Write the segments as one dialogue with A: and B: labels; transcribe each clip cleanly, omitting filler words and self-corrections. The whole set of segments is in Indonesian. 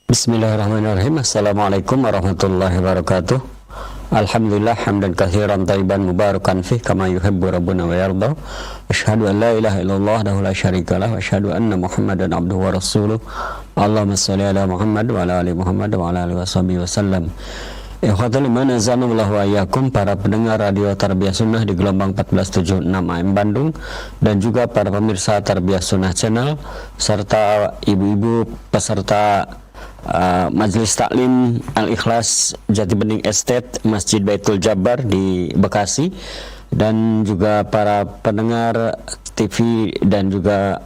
A: Bismillahirrahmanirrahim. Assalamualaikum warahmatullahi wabarakatuh. Alhamdulillah hamdan katsiran thayyiban mubarakan fih kama yuhibbu rabbuna wa yarda. Asyhadu an la ilaha illallah wahdahu la syarikalah wa asyhadu anna Muhammadan abduhu wa rasuluh. Allahumma shalli ala Muhammad wa ala ali Muhammad wa ala alihi washabihi wasallam. Ikhwatul iman azanallahu wa iyyakum, para pendengar Radio Tarbiyah Sunnah di gelombang 1476 AM Bandung, dan juga para pemirsa Tarbiyah Sunnah Channel serta ibu-ibu peserta Majelis Taklim Al-Ikhlas Jati Bening Estate Masjid Baitul Jabbar di Bekasi, dan juga para pendengar TV dan juga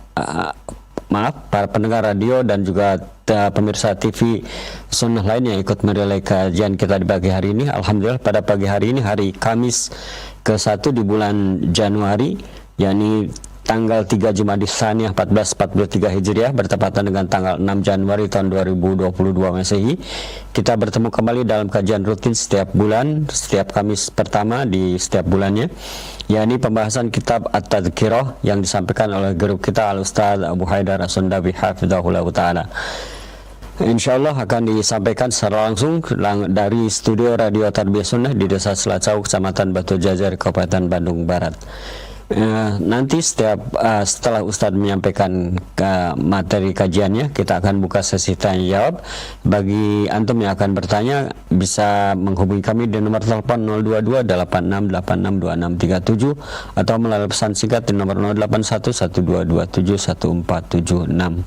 A: para pendengar radio dan juga pemirsa TV Sunnah lain yang ikut merelai kajian kita di pagi hari ini. Alhamdulillah pada pagi hari ini, hari Kamis ke-1 di bulan Januari, yakni tanggal 3 Jumadis Tsaniyah 1443 Hijriah, bertepatan dengan tanggal 6 Januari tahun 2022 Masehi. Kita bertemu kembali dalam kajian rutin setiap bulan, setiap Kamis pertama di setiap bulannya, yakni pembahasan kitab At-Tadhkirah yang disampaikan oleh guru kita Al-Ustaz Abu Haidar As-Sundawi hafizahullah ta'ala. Insyaallah akan disampaikan secara langsung dari studio Radio Tarbiyah Sunnah di Desa Selacau, Kecamatan Batu Jajar, Kabupaten Bandung Barat. Nanti setelah Ustadz menyampaikan materi kajiannya, kita akan buka sesi tanya jawab. Bagi antum yang akan bertanya, bisa menghubungi kami di nomor telepon 022-8686-2637 atau melalui pesan singkat di nomor 081122714776.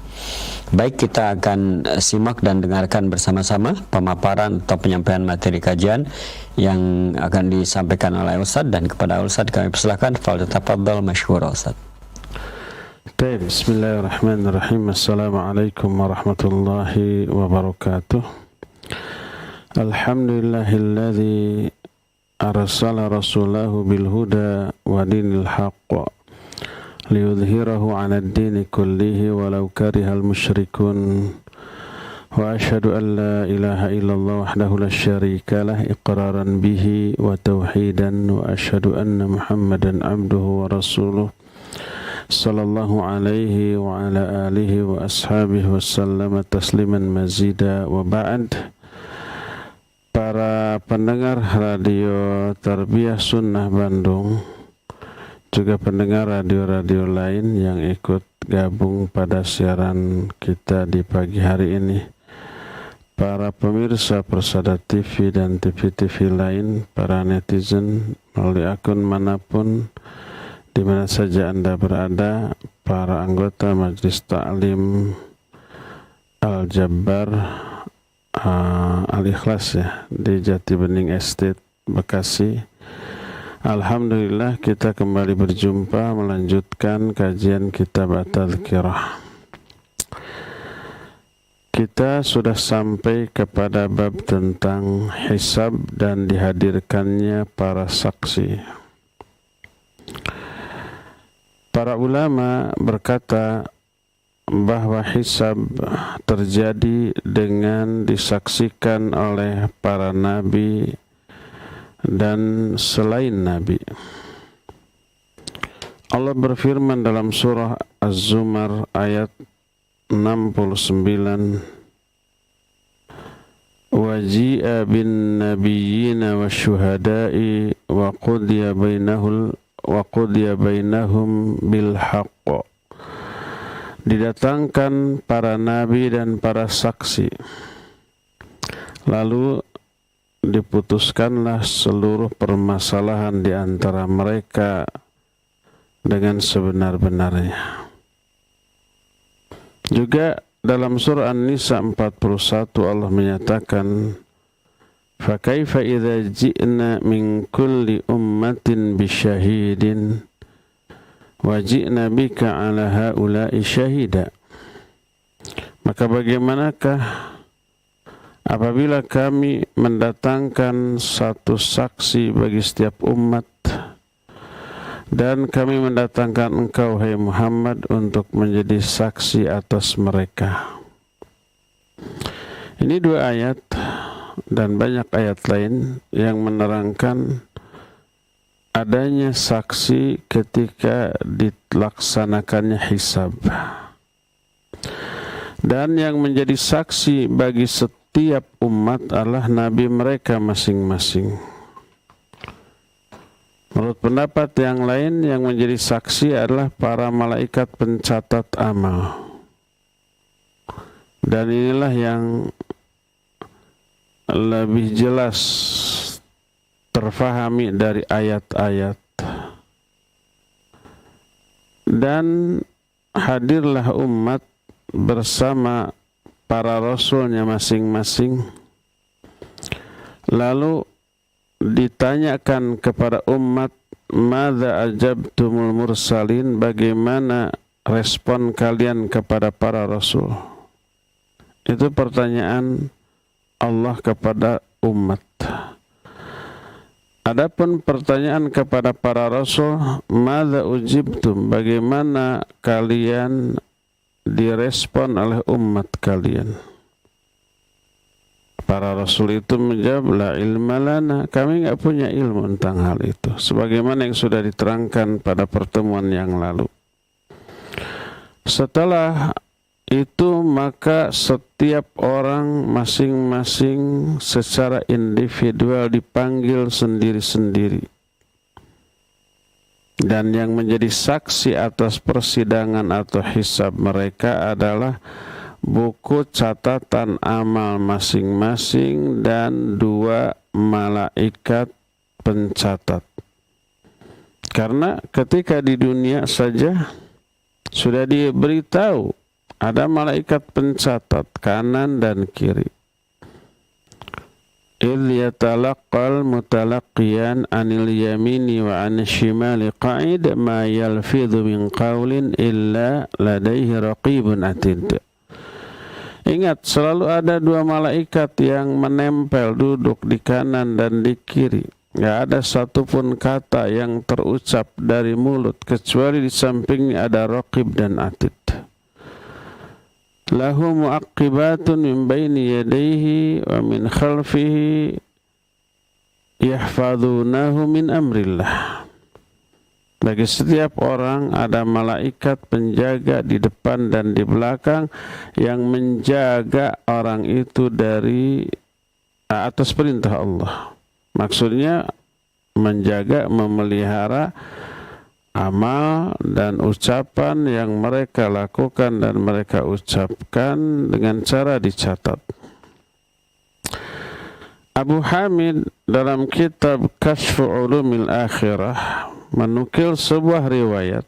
A: Baik, kita akan simak dan dengarkan bersama-sama pemaparan atau penyampaian materi kajian yang akan disampaikan oleh Ustadz, dan kepada Ustadz kami persilakan. Fadhal masyhur Ustadz.
B: Baik, bismillahirrahmanirrahim. Assalamualaikum warahmatullahi wabarakatuh. Alhamdulillahilladzi arsala rasulahu bil huda wa dinil haqq liyudhhirahu 'ala ad-dini kullihi walau karihal musyrikun. Wa asyhadu an la ilaha illallah wahdahu la syarika lah iqraran bihi wa tauhidan, wa asyhadu anna Muhammadan abduhu wa rasuluh sallallahu alaihi wa ala alihi wa ashabihi wa sallama tasliman mazida, wa ba'd. Para pendengar Radio Tarbiyah Sunnah Bandung, juga pendengar radio-radio lain yang ikut gabung pada siaran kita di pagi hari ini, para pemirsa Persada TV dan TV-TV lain, para netizen melalui akun manapun di mana saja Anda berada, para anggota Majelis Taklim Al-Jabbar Al-Ikhlas ya di Jati Bening Estate Bekasi. Alhamdulillah, kita kembali berjumpa melanjutkan kajian kitab At-Tadhkirah. Kita sudah sampai kepada bab tentang hisab dan dihadirkannya para saksi. Para ulama berkata bahwa hisab terjadi dengan disaksikan oleh para nabi dan selain nabi. Allah berfirman dalam surah Az-Zumar ayat 69, waji'a bin nabiyyina wasyuhada'i wa qudiya bainahum bil haqq. Didatangkan para nabi dan para saksi, lalu diputuskanlah seluruh permasalahan di antara mereka dengan sebenar-benarnya. Juga dalam surah An-Nisa 41 Allah menyatakan, فَكَيْفَ إِذَا جِئْنَا مِنْ كُلِّ أُمَّةٍ بِشَهِيدٍ وَجِئْنَا بِكَ عَلَى هَؤُلَاءِ شَهِيدًا. Maka bagaimanakah apabila kami mendatangkan satu saksi bagi setiap umat, dan kami mendatangkan engkau, hai Muhammad, untuk menjadi saksi atas mereka. Ini dua ayat dan banyak ayat lain yang menerangkan adanya saksi ketika dilaksanakannya hisab. Dan yang menjadi saksi bagi setiap umat adalah nabi mereka masing-masing. Menurut pendapat yang lain, yang menjadi saksi adalah para malaikat pencatat amal. Dan inilah yang lebih jelas terfahami dari ayat-ayat. Dan hadirlah umat bersama para rasulnya masing-masing. Lalu ditanyakan kepada umat, madza ajabtumul mursalin, bagaimana respon kalian kepada para rasul? Itu pertanyaan Allah kepada umat. Adapun pertanyaan kepada para rasul, madza ujibtum, bagaimana kalian direspon oleh umat kalian? Para rasul itu menjawab, la ilma lana, kami enggak punya ilmu tentang hal itu, sebagaimana yang sudah diterangkan pada pertemuan yang lalu. Setelah itu maka setiap orang masing-masing secara individual dipanggil sendiri-sendiri. Dan yang menjadi saksi atas persidangan atau hisab mereka adalah buku catatan amal masing-masing dan 2 malaikat pencatat. Karena ketika di dunia saja sudah diberitahu ada malaikat pencatat kanan dan kiri. Idh yatalaqqal mutalaqqiyan anil yamini wa anil shimali qa'id ma yalfidhu min qawlin illa ladaihi raqibun atid. Ingat, selalu ada 2 malaikat yang menempel duduk di kanan dan di kiri. Tidak ada satupun kata yang terucap dari mulut kecuali di sampingnya ada raqib dan atid. Lahu mu'aqqibatun min baini yadayhi wa min khalfihi yahfazunahu min amrillah. Bagi setiap orang ada malaikat penjaga di depan dan di belakang yang menjaga orang itu dari atas perintah Allah. Maksudnya menjaga, memelihara amal dan ucapan yang mereka lakukan dan mereka ucapkan dengan cara dicatat. Abu Hamid dalam kitab Kashfu Ulumil Akhirah menukil sebuah riwayat.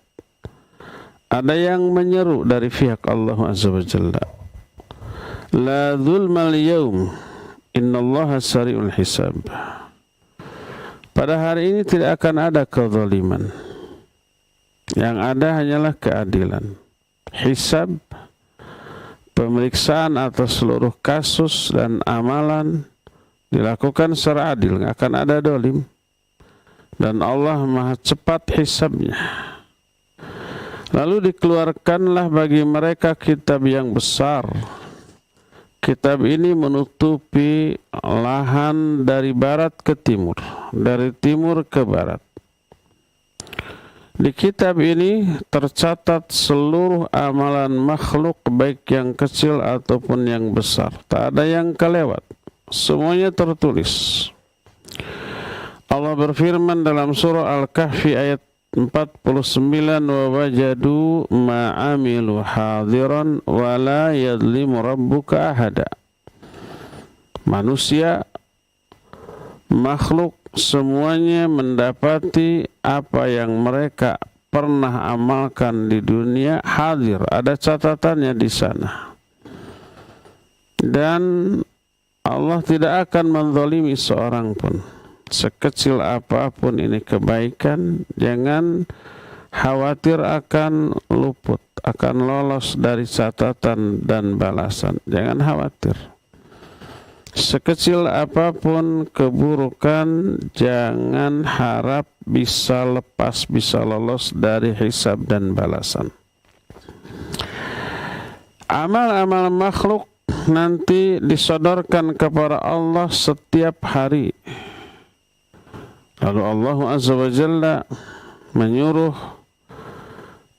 B: Ada yang menyeru dari pihak Allah Azza wa Jalla, la zulmal yawm innallaha sari'ul hisab. Pada hari ini tidak akan ada kezaliman. Yang ada hanyalah keadilan. Hisab, pemeriksaan atas seluruh kasus dan amalan dilakukan secara adil, nggak akan ada dolim. Dan Allah maha cepat hisabnya. Lalu dikeluarkanlah bagi mereka kitab yang besar. Kitab ini menutupi lahan dari barat ke timur, dari timur ke barat. Di kitab ini tercatat seluruh amalan makhluk, baik yang kecil ataupun yang besar. Tak ada yang kelewat. Semuanya tertulis. Allah berfirman dalam surah Al-Kahfi ayat 49, wa wajadu ma'amilu hadiran wa la yadlimu rabbuka ahada. Manusia, makhluk, semuanya mendapati apa yang mereka pernah amalkan di dunia hadir, ada catatannya di sana. Dan Allah tidak akan menzalimi seorang pun. Sekecil apapun ini kebaikan, jangan khawatir akan luput, akan lolos dari catatan dan balasan. Jangan khawatir. Sekecil apapun keburukan, jangan harap bisa lepas, bisa lolos dari hisab dan balasan. Amal-amal makhluk nanti disodorkan kepada Allah setiap hari. Lalu Allah Azza wa Jalla menyuruh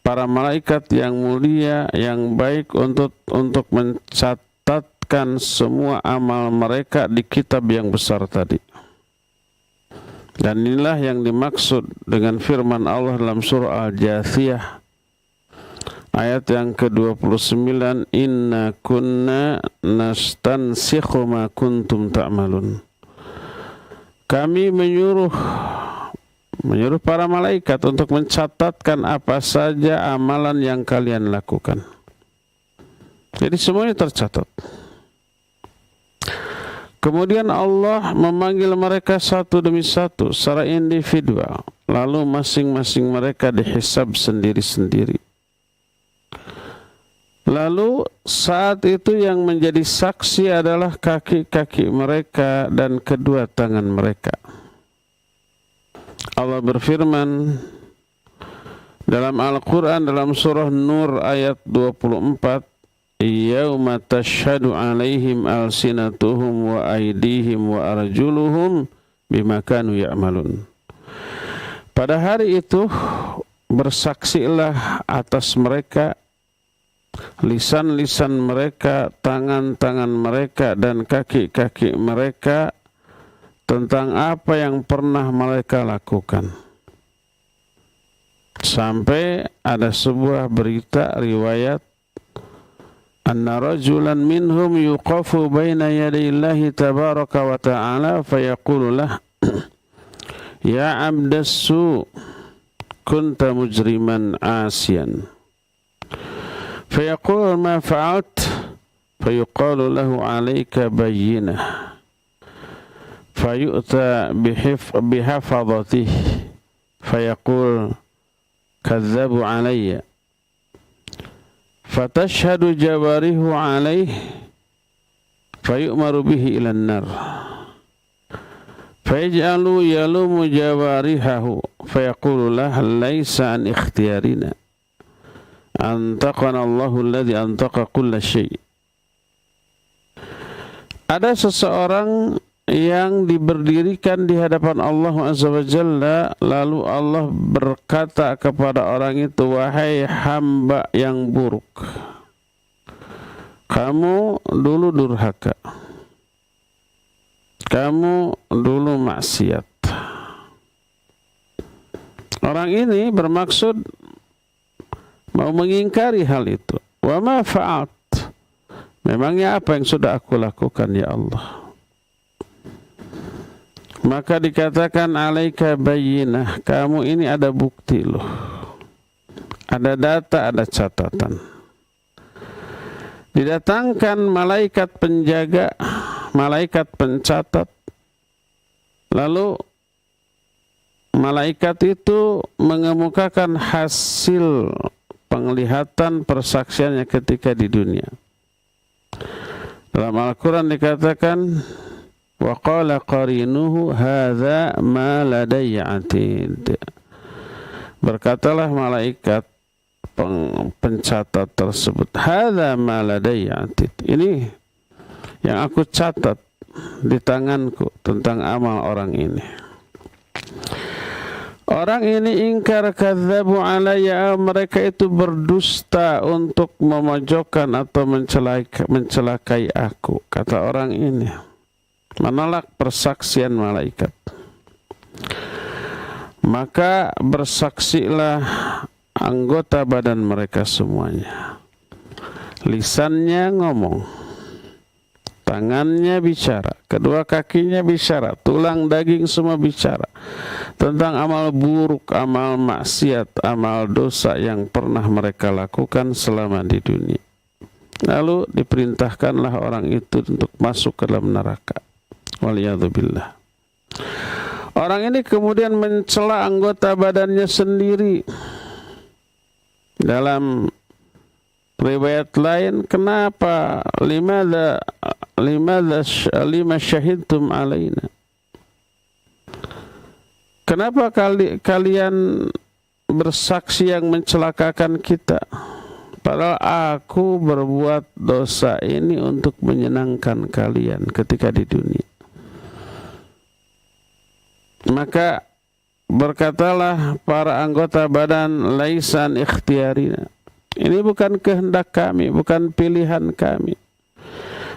B: para malaikat yang mulia, yang baik untuk mencatatkan semua amal mereka di kitab yang besar tadi. Dan inilah yang dimaksud dengan firman Allah dalam surah Al-Jathiyah ayat yang ke-29, inna kunna nastansikhu ma kuntum ta'malun. Kami menyuruh para malaikat untuk mencatatkan apa saja amalan yang kalian lakukan. Jadi semuanya tercatat. Kemudian Allah memanggil mereka satu demi satu secara individual. Lalu masing-masing mereka dihisab sendiri-sendiri. Lalu saat itu yang menjadi saksi adalah kaki-kaki mereka dan kedua tangan mereka. Allah berfirman dalam Al-Quran dalam surah Nur ayat 24, yauma tashhadu alaihim alsinatuhum wa aydihim wa arjuluhum bima kanu ya'malun. Pada hari itu bersaksilah atas mereka lisan-lisan mereka, tangan-tangan mereka dan kaki-kaki mereka tentang apa yang pernah mereka lakukan. Sampai ada sebuah berita riwayat anna rajulan minhum yuqafu baina yaday Allahi tabaraka wa ta'ala fayaqulu lah ya abdassu kunta mujriman asiyan fayaqulu ma fa'alt fayuqalu lahu alayka bayyinah fayu'ta bihafadhatih fayaqul kadzabu alayya fatashhadu jawarihu alaih fayu'maru bihi ilan nar fayaj'alu yalumu jawarihahu fayaqulu lah laysa an ikhtiyarina antaqana Allahu alladhi antaqa kulla syai'. Ada seseorang yang diberdirikan di hadapan Allah Azza wa Jalla, lalu Allah berkata kepada orang itu, wahai hamba yang buruk, kamu dulu durhaka, kamu dulu maksiat. Orang ini bermaksud mau mengingkari hal itu. Wa ma fa'at, memangnya apa yang sudah aku lakukan ya Allah? Maka dikatakan alaika bayyinah, kamu ini ada bukti loh, ada data, ada catatan. Didatangkan malaikat penjaga, malaikat pencatat, lalu malaikat itu mengemukakan hasil penglihatan persaksiannya ketika di dunia. Dalam Al-Quran dikatakan wa qala qarinuhu hadza ma ladayya atid. Berkatalah malaikat pencatat tersebut, hadza ma ladayya atid, ini yang aku catat di tanganku tentang amal orang ini. Orang ini ingkar, kadzabu alayya, mereka itu berdusta untuk memojokkan atau mencelakai aku, kata orang ini, menolak persaksian malaikat. Maka bersaksilah anggota badan mereka semuanya. Lisannya ngomong, tangannya bicara, kedua kakinya bicara, tulang daging semua bicara tentang amal buruk, amal maksiat, amal dosa yang pernah mereka lakukan selama di dunia. Lalu diperintahkanlah orang itu untuk masuk ke dalam neraka. Waliyadzubillah. Orang ini kemudian mencela anggota badannya sendiri. Dalam riwayat lain, kenapa lima syahidtum alaina? Kenapa kalian bersaksi yang mencelakakan kita? Padahal aku berbuat dosa ini untuk menyenangkan kalian ketika di dunia. Maka berkatalah para anggota badan, laisan ikhtiarina. Ini bukan kehendak kami, bukan pilihan kami.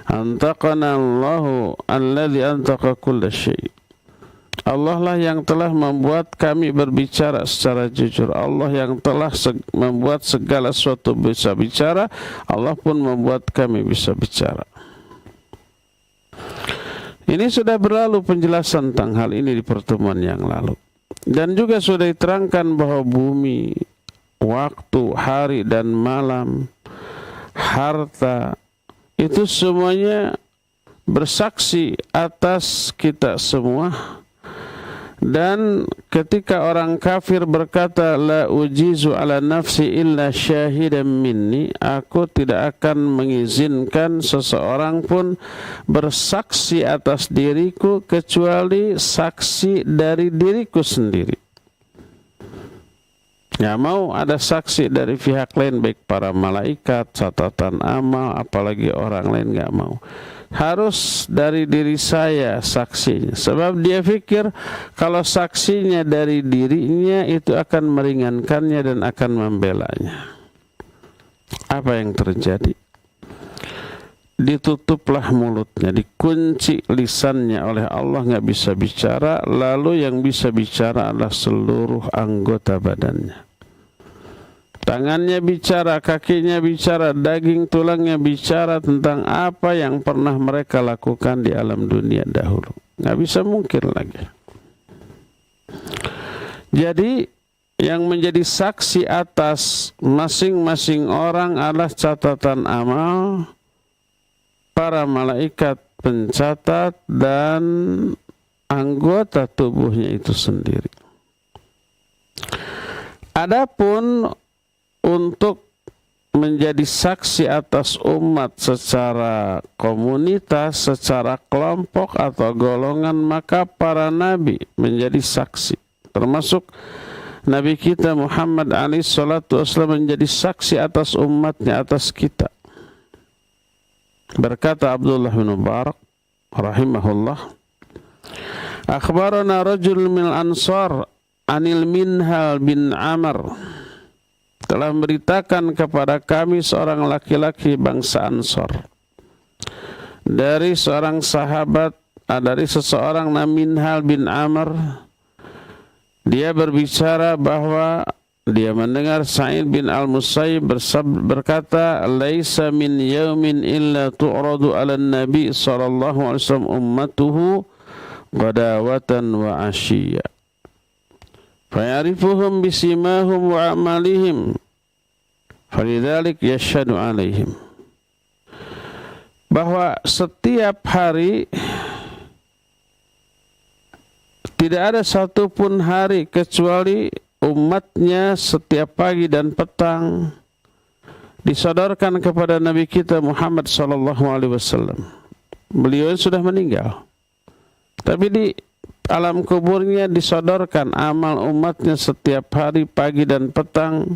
B: Antaqana Allahu alladzi antaqa kulla syai'. Allah lah yang telah membuat kami berbicara secara jujur. Allah yang telah membuat segala sesuatu bisa bicara. Allah pun membuat kami bisa bicara. Ini sudah berlalu penjelasan tentang hal ini di pertemuan yang lalu. Dan juga sudah diterangkan bahwa bumi, waktu, hari dan malam, harta, itu semuanya bersaksi atas kita semua. Dan ketika orang kafir berkata, la ujizu ala nafsi illa syahidan minni, aku tidak akan mengizinkan seseorang pun bersaksi atas diriku kecuali saksi dari diriku sendiri. Ya, mau ada saksi dari pihak lain, baik para malaikat, catatan amal, apalagi orang lain, nggak mau. Harus dari diri saya saksinya. Sebab dia pikir kalau saksinya dari dirinya itu akan meringankannya dan akan membelanya. Apa yang terjadi? Ditutuplah mulutnya, dikunci lisannya oleh Allah, nggak bisa bicara. Lalu yang bisa bicara adalah seluruh anggota badannya. Tangannya bicara, kakinya bicara, daging tulangnya bicara tentang apa yang pernah mereka lakukan di alam dunia dahulu. Nggak bisa mungkin lagi. Jadi yang menjadi saksi atas masing-masing orang adalah catatan amal, para malaikat pencatat, dan anggota tubuhnya itu sendiri. Adapun untuk menjadi saksi atas umat secara komunitas, secara kelompok atau golongan, maka para nabi menjadi saksi. Termasuk Nabi kita Muhammad alaihi salatu wasallam menjadi saksi atas umatnya, atas kita. Berkata Abdullah bin Mubarak rahimahullah, akhbarana rajul min ansar anil Minhal bin Amr, telah memberitakan kepada kami seorang laki-laki bangsa Ansor dari seorang sahabat, dari seseorang Minhal bin Amr. Dia berbicara bahwa dia mendengar Sa'id bin al-Musayyib berkata, laisa min yaumin illa tu'radu ala nabi sallallahu alaihi wasallam ummatuhu qadawatan wa ashiyya fayarifuhum bisimahum wa amalihim falidzalik yashhadu alaihim. Bahwa setiap hari tidak ada satupun hari kecuali umatnya setiap pagi dan petang disodorkan kepada Nabi kita Muhammad sallallahu alaihi wasallam. Beliau sudah meninggal, tapi di alam kuburnya disodorkan amal umatnya setiap hari pagi dan petang.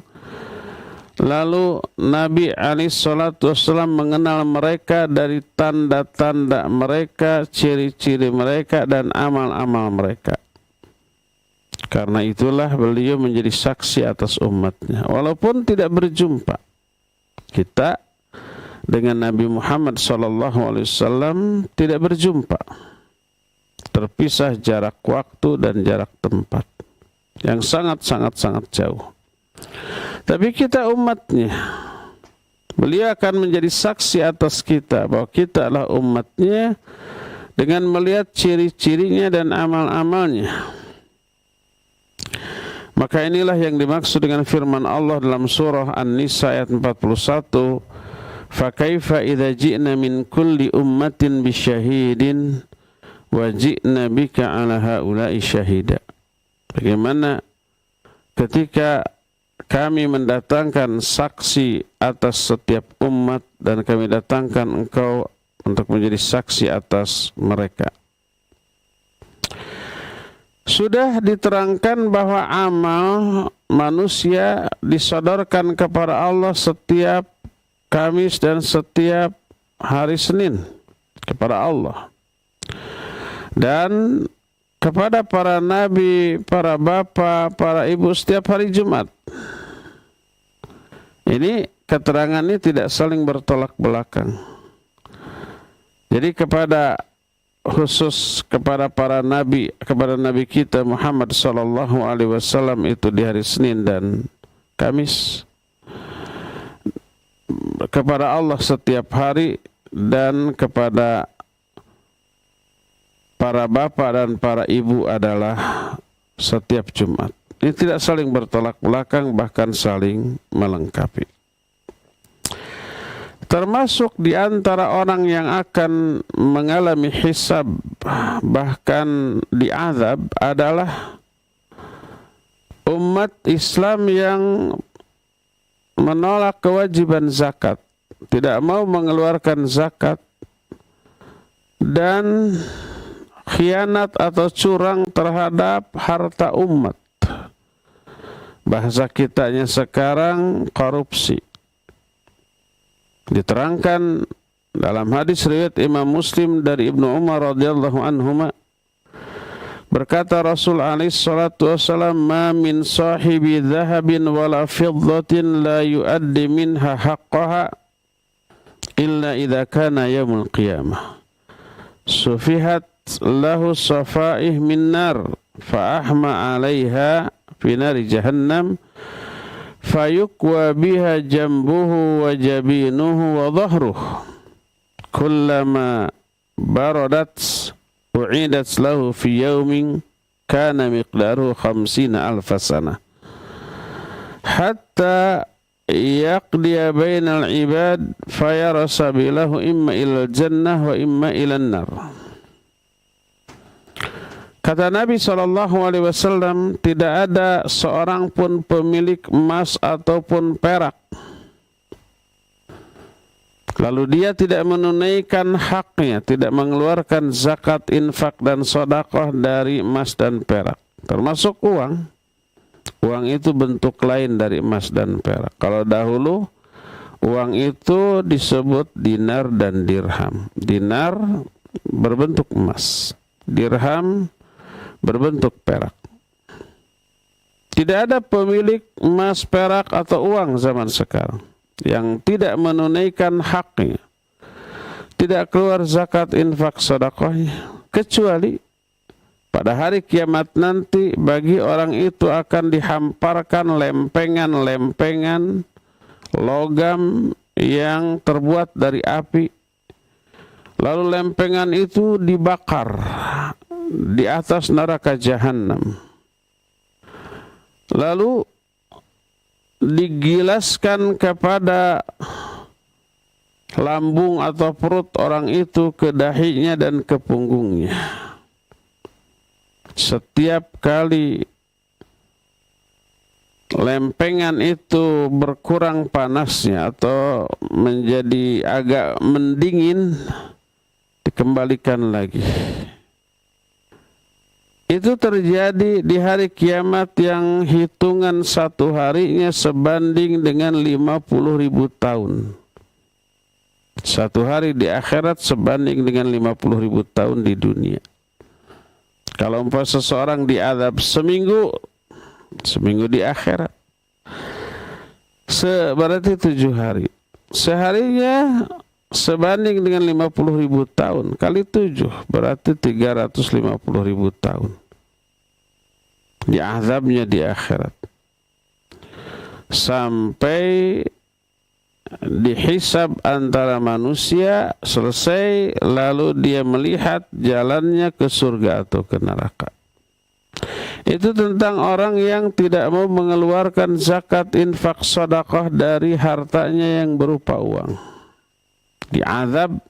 B: Lalu Nabi alaihi salatu wasallam mengenal mereka dari tanda-tanda mereka, ciri-ciri mereka, dan amal-amal mereka. Karena itulah beliau menjadi saksi atas umatnya. Walaupun tidak berjumpa kita dengan Nabi Muhammad SAW, tidak berjumpa, terpisah jarak waktu dan jarak tempat yang sangat jauh. Tapi kita umatnya, beliau akan menjadi saksi atas kita bahwa kita adalah umatnya dengan melihat ciri-cirinya dan amal-amalnya. Maka inilah yang dimaksud dengan firman Allah dalam surah An-Nisa ayat 41, fa kaifa idza ji'na min kulli ummatin bisyahidin wa ji'na bika ala haula'i syahida. Bagaimana ketika kami mendatangkan saksi atas setiap umat dan kami datangkan engkau untuk menjadi saksi atas mereka. Sudah diterangkan bahwa amal manusia disodorkan kepada Allah setiap Kamis dan setiap hari Senin kepada Allah. Dan kepada para nabi, para bapak, para ibu setiap hari Jumat. Ini keterangan ini tidak saling bertolak belakang. Jadi khusus kepada para nabi, kepada nabi kita Muhammad sallallahu alaihi wasallam itu di hari Senin dan Kamis. Kepada Allah setiap hari, dan kepada para bapak dan para ibu adalah setiap Jumat. Ini tidak saling bertolak belakang, bahkan saling melengkapi. Termasuk di antara orang yang akan mengalami hisab, bahkan diazab, adalah umat Islam yang menolak kewajiban zakat, tidak mau mengeluarkan zakat, dan khianat atau curang terhadap harta umat. Bahasa kitanya sekarang korupsi. Diterangkan dalam hadis riwayat Imam Muslim dari Ibnu Umar radhiyallahu anhuma, berkata Rasul alaihi salatu wasallam, "Ma min sahibi dhahabin wala fiddatin la yuaddi minha haqqaha illa idza kana yaumul qiyamah. Sufihat lahu safaih min nar fa ahma 'alaiha fi nari jahannam fayukwa biha jambuhu wa jabinuhu wa dhahruhu kullama baradat u'idat lahu fi yawmin kana miqdaruhu 50,000 sana hatta yaqdiya bainal ibad fayara sabilahu imma ilal jannah wa imma ilan nar." Kata Nabi SAW, tidak ada seorang pun pemilik emas ataupun perak, lalu dia tidak menunaikan haknya, tidak mengeluarkan zakat, infak, dan sedekah dari emas dan perak, termasuk uang. Uang itu bentuk lain dari emas dan perak. Kalau dahulu uang itu disebut dinar dan dirham. Dinar berbentuk emas, dirham berbentuk perak. Tidak ada pemilik emas, perak, atau uang zaman sekarang yang tidak menunaikan haknya, tidak keluar zakat, infak, sedekahnya, kecuali pada hari kiamat nanti bagi orang itu akan dihamparkan lempengan-lempengan logam yang terbuat dari api. Lalu lempengan itu dibakar di atas neraka jahanam. Lalu digilaskan kepada lambung atau perut orang itu, ke dahinya dan ke punggungnya. Setiap kali lempengan itu berkurang panasnya atau menjadi agak mendingin, dikembalikan lagi. Itu terjadi di hari kiamat yang hitungan satu harinya sebanding dengan 50.000 tahun. Satu hari di akhirat sebanding dengan 50.000 tahun di dunia. Kalau umpama seseorang diazab seminggu di akhirat, berarti 7 hari. Seharinya sebanding dengan 50.000 tahun kali 7 berarti 350.000 tahun diazabnya di akhirat, sampai dihisab antara manusia selesai, lalu dia melihat jalannya ke surga atau ke neraka. Itu tentang orang yang tidak mau mengeluarkan zakat, infak, sedekah dari hartanya yang berupa uang. Diazab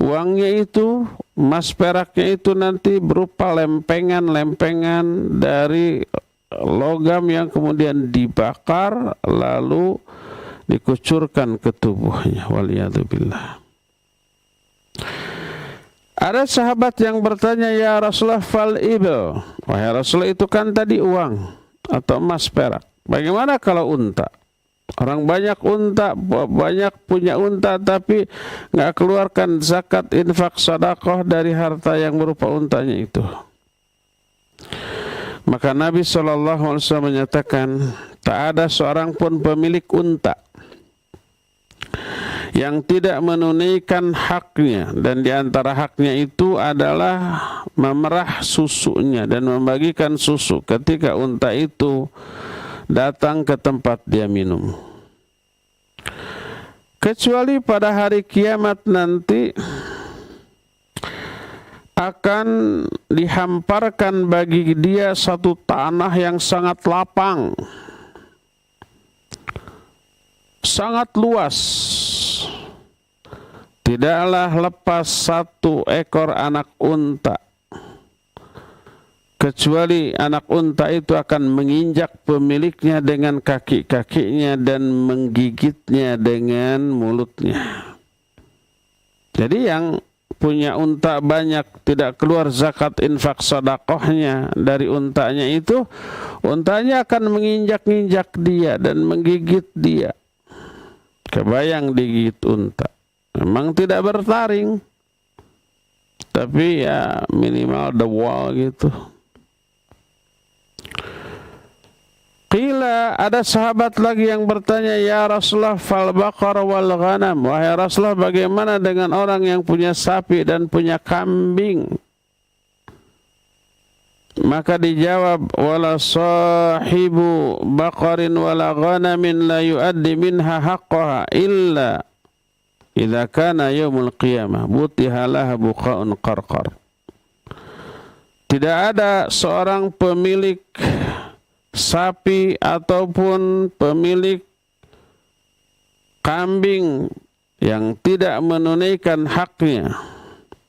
B: uangnya itu, emas peraknya itu nanti berupa lempengan-lempengan dari logam yang kemudian dibakar lalu dikucurkan ke tubuhnya. Waliyadzubillah. Ada sahabat yang bertanya, "Ya Rasulullah, fal ibil." Wahai Rasulullah, itu kan tadi uang atau emas perak. Bagaimana kalau unta? Orang banyak unta, banyak punya unta, tapi nggak keluarkan zakat, infak, sedekah dari harta yang berupa untanya itu. Maka Nabi SAW menyatakan, tak ada seorang pun pemilik unta yang tidak menunaikan haknya, dan di antara haknya itu adalah memerah susunya dan membagikan susu ketika unta itu datang ke tempat dia minum. Kecuali pada hari kiamat nanti akan dihamparkan bagi dia satu tanah yang sangat lapang, sangat luas. Tidaklah lepas satu ekor anak unta, kecuali anak unta itu akan menginjak pemiliknya dengan kaki-kakinya dan menggigitnya dengan mulutnya. Jadi yang punya unta banyak tidak keluar zakat infak sedekahnya dari untanya itu, untanya akan menginjak-injak dia dan menggigit dia. Kebayang digigit unta. Memang tidak bertaring, tapi ya minimal the wall gitu. Qila, ada sahabat lagi yang bertanya, ya Rasulullah, fal baqar wal ghanam, wahai Rasulullah, bagaimana dengan orang yang punya sapi dan punya kambing? Maka dijawab, wala sahibu baqarin wala ghanamin la yuaddi minha haqqaha illa idza kana yaumul qiyamah butiha laha buqa'un qarqar. Tidak ada seorang pemilik sapi ataupun pemilik kambing yang tidak menunaikan haknya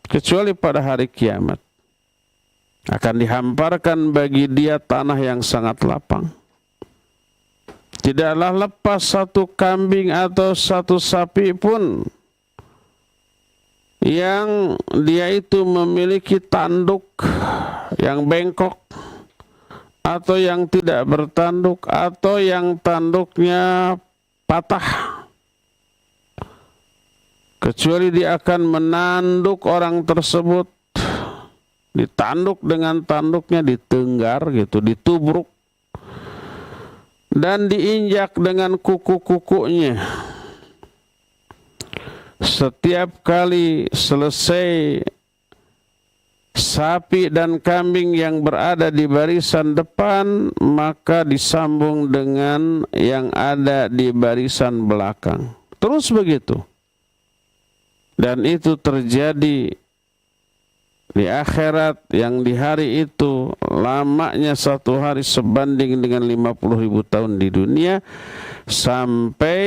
B: kecuali pada hari kiamat akan dihamparkan bagi dia tanah yang sangat lapang. Tidaklah lepas satu kambing atau satu sapi pun yang dia itu memiliki tanduk yang bengkok, atau yang tidak bertanduk, atau yang tanduknya patah, kecuali dia akan menanduk orang tersebut, ditanduk dengan tanduknya, ditenggar gitu, ditubruk, dan diinjak dengan kuku-kukunya. Setiap kali selesai sapi dan kambing yang berada di barisan depan, maka disambung dengan yang ada di barisan belakang. Terus begitu. Dan itu terjadi di akhirat, yang di hari itu lamanya satu hari sebanding dengan 50.000 tahun di dunia, sampai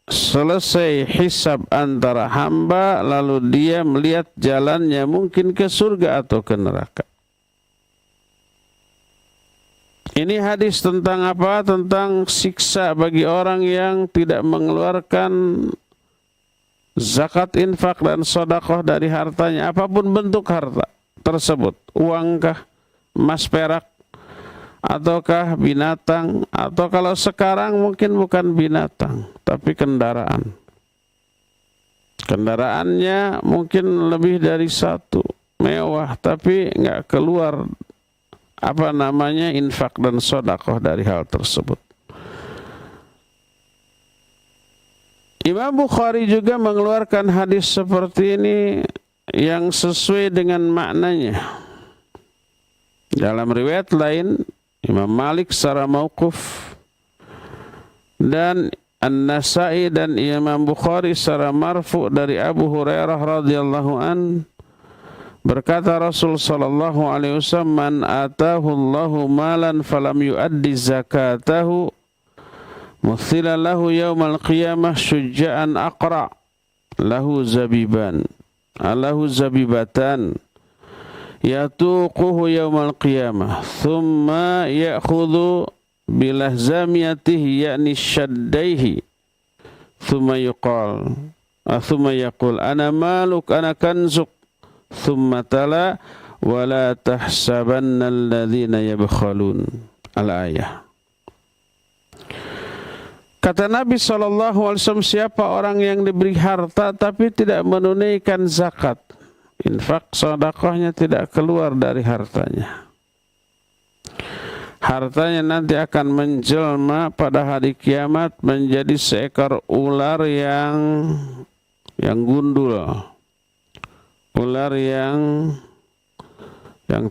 B: selesai hisab antara hamba, lalu dia melihat jalannya mungkin ke surga atau ke neraka. Ini hadis tentang apa? Tentang siksa bagi orang yang tidak mengeluarkan zakat, infak, dan sedekah dari hartanya, apapun bentuk harta tersebut, uangkah, emas perak, ataukah binatang, atau kalau sekarang mungkin bukan binatang tapi kendaraan. Kendaraannya mungkin lebih dari satu, mewah, tapi nggak keluar infak dan sedekah dari hal tersebut. Imam Bukhari juga mengeluarkan hadis seperti ini yang sesuai dengan maknanya. Dalam riwayat lain, Imam Malik secara mauquf, dan An-Nasa'i dan Imam Bukhari secara marfu dari Abu Hurairah radhiyallahu an, berkata Rasul sallallahu alaihi wasallam, man atahu Allahu malan falam yuaddi zakatahu muthila lahu yaumal qiyamah syuja'an aqra lahu zabibatan yatuquhu yaumal qiyamah thumma ya'khudhu bilahzamiyatihi ya'ni shaddaihi thumma yaqul ana maluk ana kanzuk thumma tala wala tahsabanna alladhina yabkhalun al-ayah. Kata Nabi SAW, siapa orang yang diberi harta tapi tidak menunaikan zakat, infak, sedekahnya tidak keluar dari hartanya, hartanya nanti akan menjelma pada hari kiamat menjadi seekor ular yang gundul, ular yang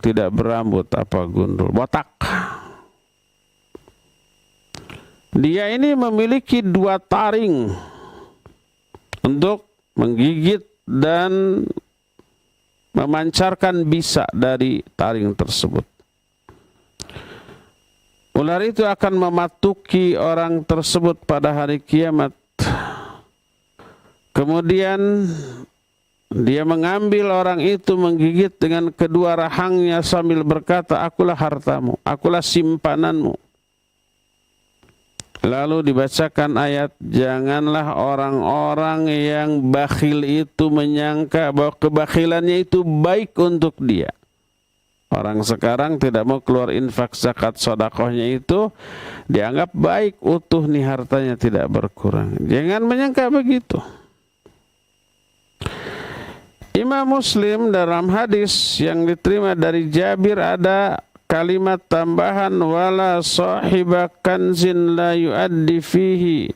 B: tidak berambut, apa gundul, botak. Dia ini memiliki 2 taring untuk menggigit dan memancarkan bisa dari taring tersebut. Ular itu akan mematuki orang tersebut pada hari kiamat. Kemudian dia mengambil orang itu, menggigit dengan kedua rahangnya sambil berkata, akulah hartamu, akulah simpananmu. Lalu dibacakan ayat, janganlah orang-orang yang bakhil itu menyangka bahwa kebakhilannya itu baik untuk dia. Orang sekarang tidak mau keluar infak zakat sedekahnya itu dianggap baik, utuh nih hartanya, tidak berkurang. Jangan menyangka begitu. Imam Muslim dalam hadis yang diterima dari Jabir ada kalimat tambahan, wala sahiba kanzin la yuaddi fihi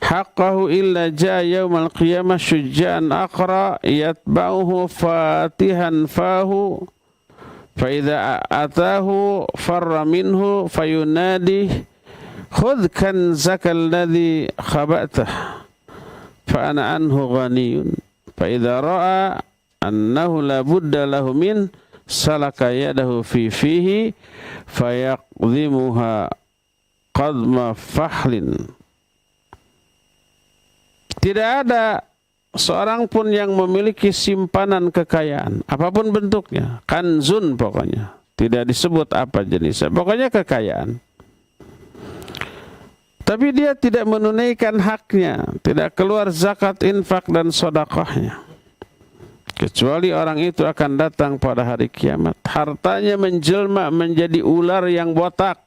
B: haqqahu illa jaa yaumal qiyamah syujja'an aqra yatba'uhu fatihan fahu fa idza atahu farra minhu fayunadi khudh kanzaka alladhi khaba'tah fa ana anhu ghaniyun fa idza ra'a annahu la budda lahu min salaka yadahu fihi fayaqdhimuha qadma fahlin. Tidak ada seorang pun yang memiliki simpanan kekayaan apapun bentuknya, kanzun pokoknya, tidak disebut apa jenisnya, pokoknya kekayaan, tapi dia tidak menunaikan haknya, tidak keluar zakat, infak dan sedekahnya, kecuali orang itu akan datang pada hari kiamat, hartanya menjelma menjadi ular yang botak.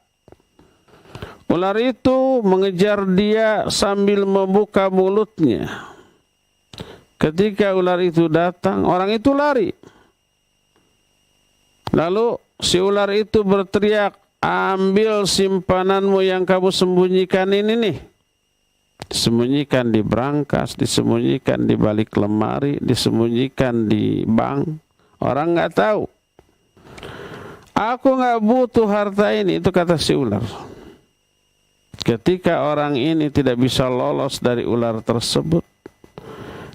B: Ular itu mengejar dia sambil membuka mulutnya. Ketika ular itu datang, orang itu lari. Lalu si ular itu berteriak, ambil simpananmu yang kamu sembunyikan ini nih. Disembunyikan di brankas, disembunyikan di balik lemari, disembunyikan di bank. Orang nggak tahu. Aku nggak butuh harta ini, itu kata si ular. Ketika orang ini tidak bisa lolos dari ular tersebut,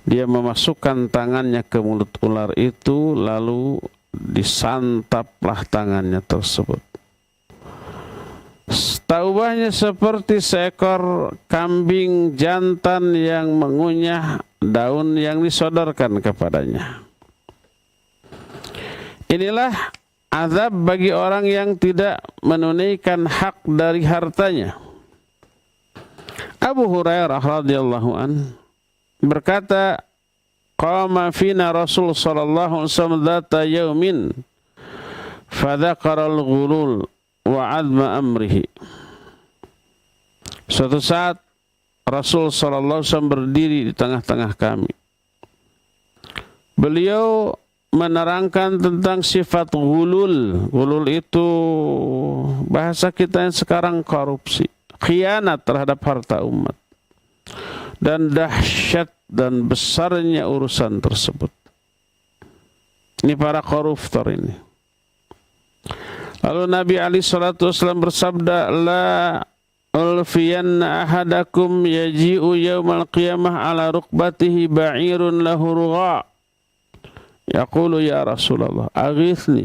B: dia memasukkan tangannya ke mulut ular itu, lalu disantaplah tangannya tersebut. Taubahnya seperti seekor kambing jantan yang mengunyah daun yang disodorkan kepadanya. Inilah azab bagi orang yang tidak menunaikan hak dari hartanya. Abu Hurairah radhiyallahu an berkata, qama fina Rasul sallallahu alaihi wasallam dzata yaumin fadzakara al-ghulul wa 'azma amrihi. Suatu saat Rasul sallallahu alaihi wasallam berdiri di tengah-tengah kami. Beliau menerangkan tentang sifat ghulul. Ghulul itu bahasa kita yang sekarang korupsi, khianat terhadap harta umat, dan dahsyat dan besarnya urusan tersebut. Ini para koruptor ini. Lalu Nabi alaihi salatu wasallam bersabda, la ulfiyanna ahadakum yaji'u yawmal qiyamah ala rukbatihi ba'irun lahu rugha yaqulu ya Rasulullah aghithni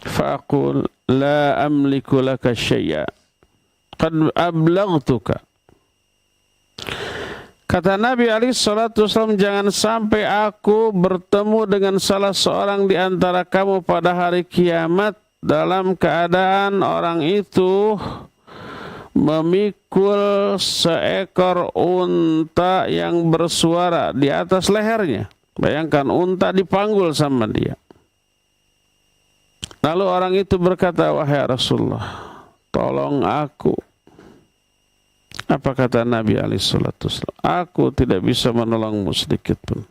B: fa'aqul la amliku laka syai'a qad ablaghtuka. Kata Nabi alaihi salatu wasallam, jangan sampai aku bertemu dengan salah seorang di antara kamu pada hari kiamat dalam keadaan orang itu memikul seekor unta yang bersuara di atas lehernya. Bayangkan, unta dipanggul sama dia. Lalu orang itu berkata, wahai Rasulullah, tolong aku. Apa kata Nabi alaihi salatu wasallam? Aku tidak bisa menolongmu sedikit pun.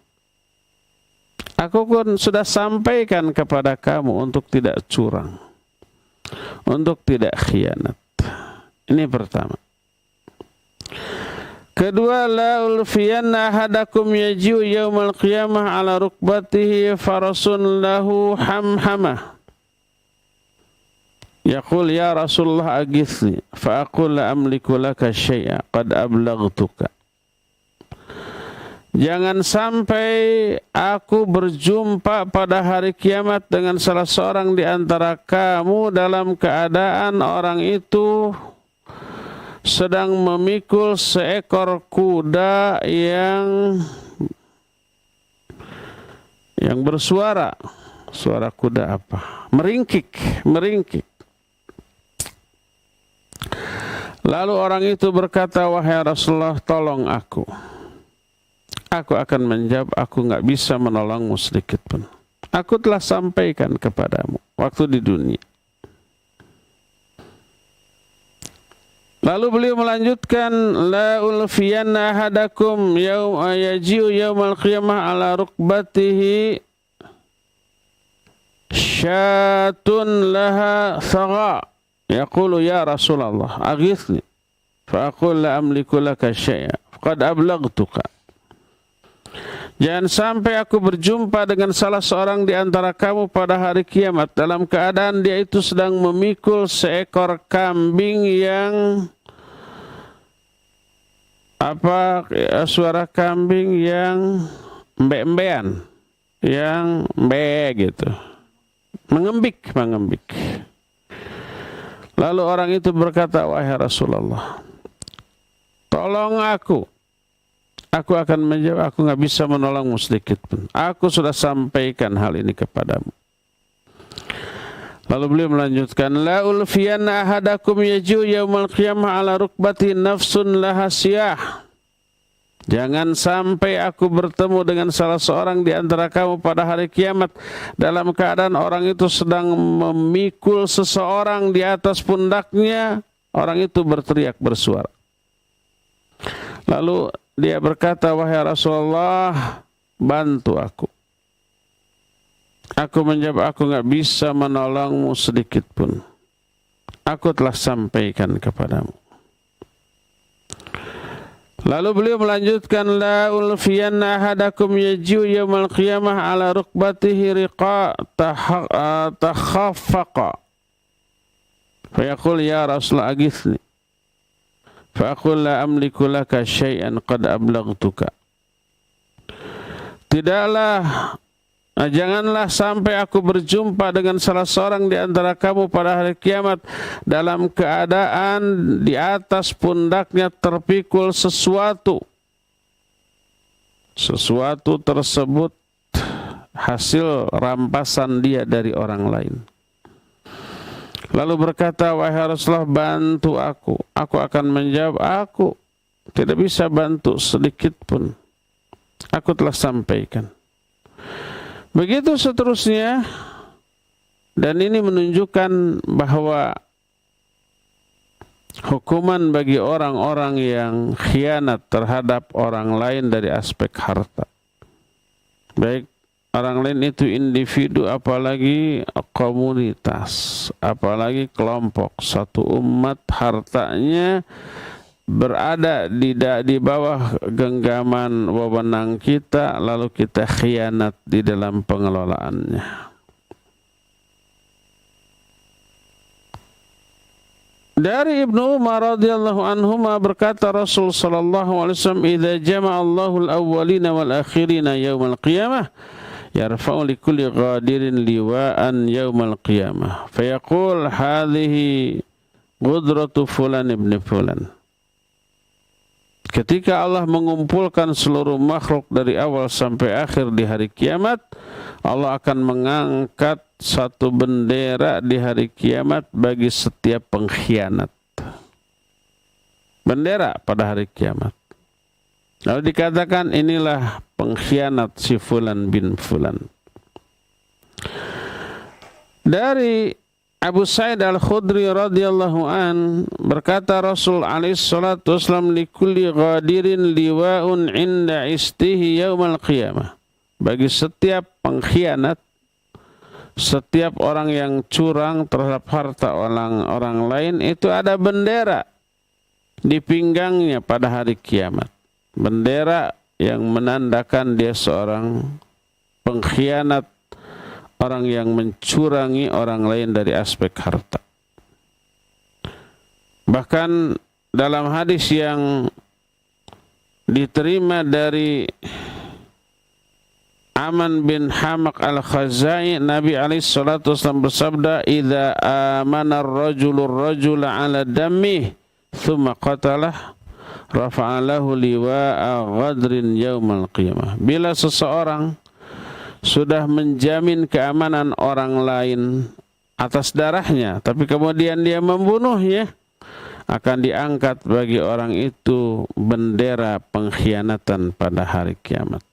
B: Aku pun sudah sampaikan kepada kamu untuk tidak curang. untuk tidak khianat. Ini pertama. Kedua, la ulfiyanna ahadakum yaji'u yaumal qiyamah ala rukbatihi farasun lahu hamhamah. Yaqul ya Rasulullah aghithni fa aqul la amliku laka syai'a qad ablaghtuka. Jangan sampai aku berjumpa pada hari kiamat dengan salah seorang di antara kamu dalam keadaan orang itu sedang memikul seekor kuda yang bersuara. Suara kuda apa? Meringkik. Lalu orang itu berkata, wahai Rasulullah, tolong aku. Aku akan menjawab, aku nggak bisa menolongmu sedikit pun. Aku telah sampaikan kepadamu waktu di dunia. Lalu beliau melanjutkan, la ulfiyanna ahadakum yaji'u yaumal qiyamah ala rukbatihi syatun laha thaga. Yaqulu ya Rasulullah aghithni fa aqul la amliku laka syai'a qad ablaghtuka. Jangan sampai aku berjumpa dengan salah seorang di antara kamu pada hari kiamat dalam keadaan dia itu sedang memikul seekor kambing yang suara kambing yang embe-embean, yang embe gitu, mengembik. Lalu orang itu berkata, wahai Rasulullah, tolong aku. Aku akan menjawab, aku nggak bisa menolongmu sedikit pun. Aku sudah sampaikan hal ini kepadamu. Lalu beliau melanjutkan, la ulfiyanna ahadakum yaji'u yaumal qiyamah ala rukbati nafsun laha siyah. Jangan sampai aku bertemu dengan salah seorang di antara kamu pada hari kiamat dalam keadaan orang itu sedang memikul seseorang di atas pundaknya. Orang itu berteriak bersuara. Lalu dia berkata, wahai Rasulullah, bantu aku. Aku menjawab, aku nggak bisa menolongmu sedikit pun. Aku telah sampaikan kepadamu. Lalu beliau melanjutkan, la ulfiyanna ahadakum yaji'u yaumal qiyamah ala rukbatihi riqa takhaffaqa. Fa yaqul ya Rasulullah aghithni. Fa aqul la amliku laka syai'an qad ablaghtuka. Janganlah sampai aku berjumpa dengan salah seorang di antara kamu pada hari kiamat dalam keadaan di atas pundaknya terpikul sesuatu. Sesuatu tersebut hasil rampasan dia dari orang lain. Lalu berkata, wahai Rasulullah, bantu aku. Aku akan menjawab, aku tidak bisa bantu sedikit pun. Aku telah sampaikan. Begitu seterusnya, dan ini menunjukkan bahwa hukuman bagi orang-orang yang khianat terhadap orang lain dari aspek harta. Baik orang lain itu individu, apalagi komunitas, apalagi kelompok, satu umat hartanya berada di bawah genggaman wewenang kita, lalu kita khianat di dalam pengelolaannya. Dari Ibnu Umar radhiyallahu anhuma berkata Rasul sallallahu alaihi wasallam, "Idza jama'a Allahu al-awwalina wal akhirina yaumal qiyamah, yarfa'u li kulli ghadirin liwa'an yaumal qiyamah, fayaqul hadhihi qudratu fulan ibn fulan." Ketika Allah mengumpulkan seluruh makhluk dari awal sampai akhir di hari kiamat, Allah akan mengangkat satu bendera di hari kiamat bagi setiap pengkhianat. Bendera pada hari kiamat. Lalu dikatakan, inilah pengkhianat si fulan bin fulan. Dari Abu Sa'id Al-Khudri radhiyallahu an berkata Rasul alaihi salatu wasallam, likulli ghadirin liwa'un 'inda istihi yaumal qiyamah. Bagi setiap pengkhianat setiap orang yang curang terhadap harta orang lain itu ada bendera di pinggangnya pada hari kiamat. Bendera yang menandakan dia seorang pengkhianat, orang yang mencurangi orang lain dari aspek harta. Bahkan dalam hadis yang diterima dari Aman bin Hamaq al-Khazai, Nabi SAW bersabda, "Idza amana ar-rajulu ar-rajula 'ala dammihi, thumma qatalah, rafa'a lahu liwa'a ghadrin yaumal qiyamah." Bila seseorang sudah menjamin keamanan orang lain atas darahnya, tapi kemudian dia membunuhnya, akan diangkat bagi orang itu bendera pengkhianatan pada hari kiamat.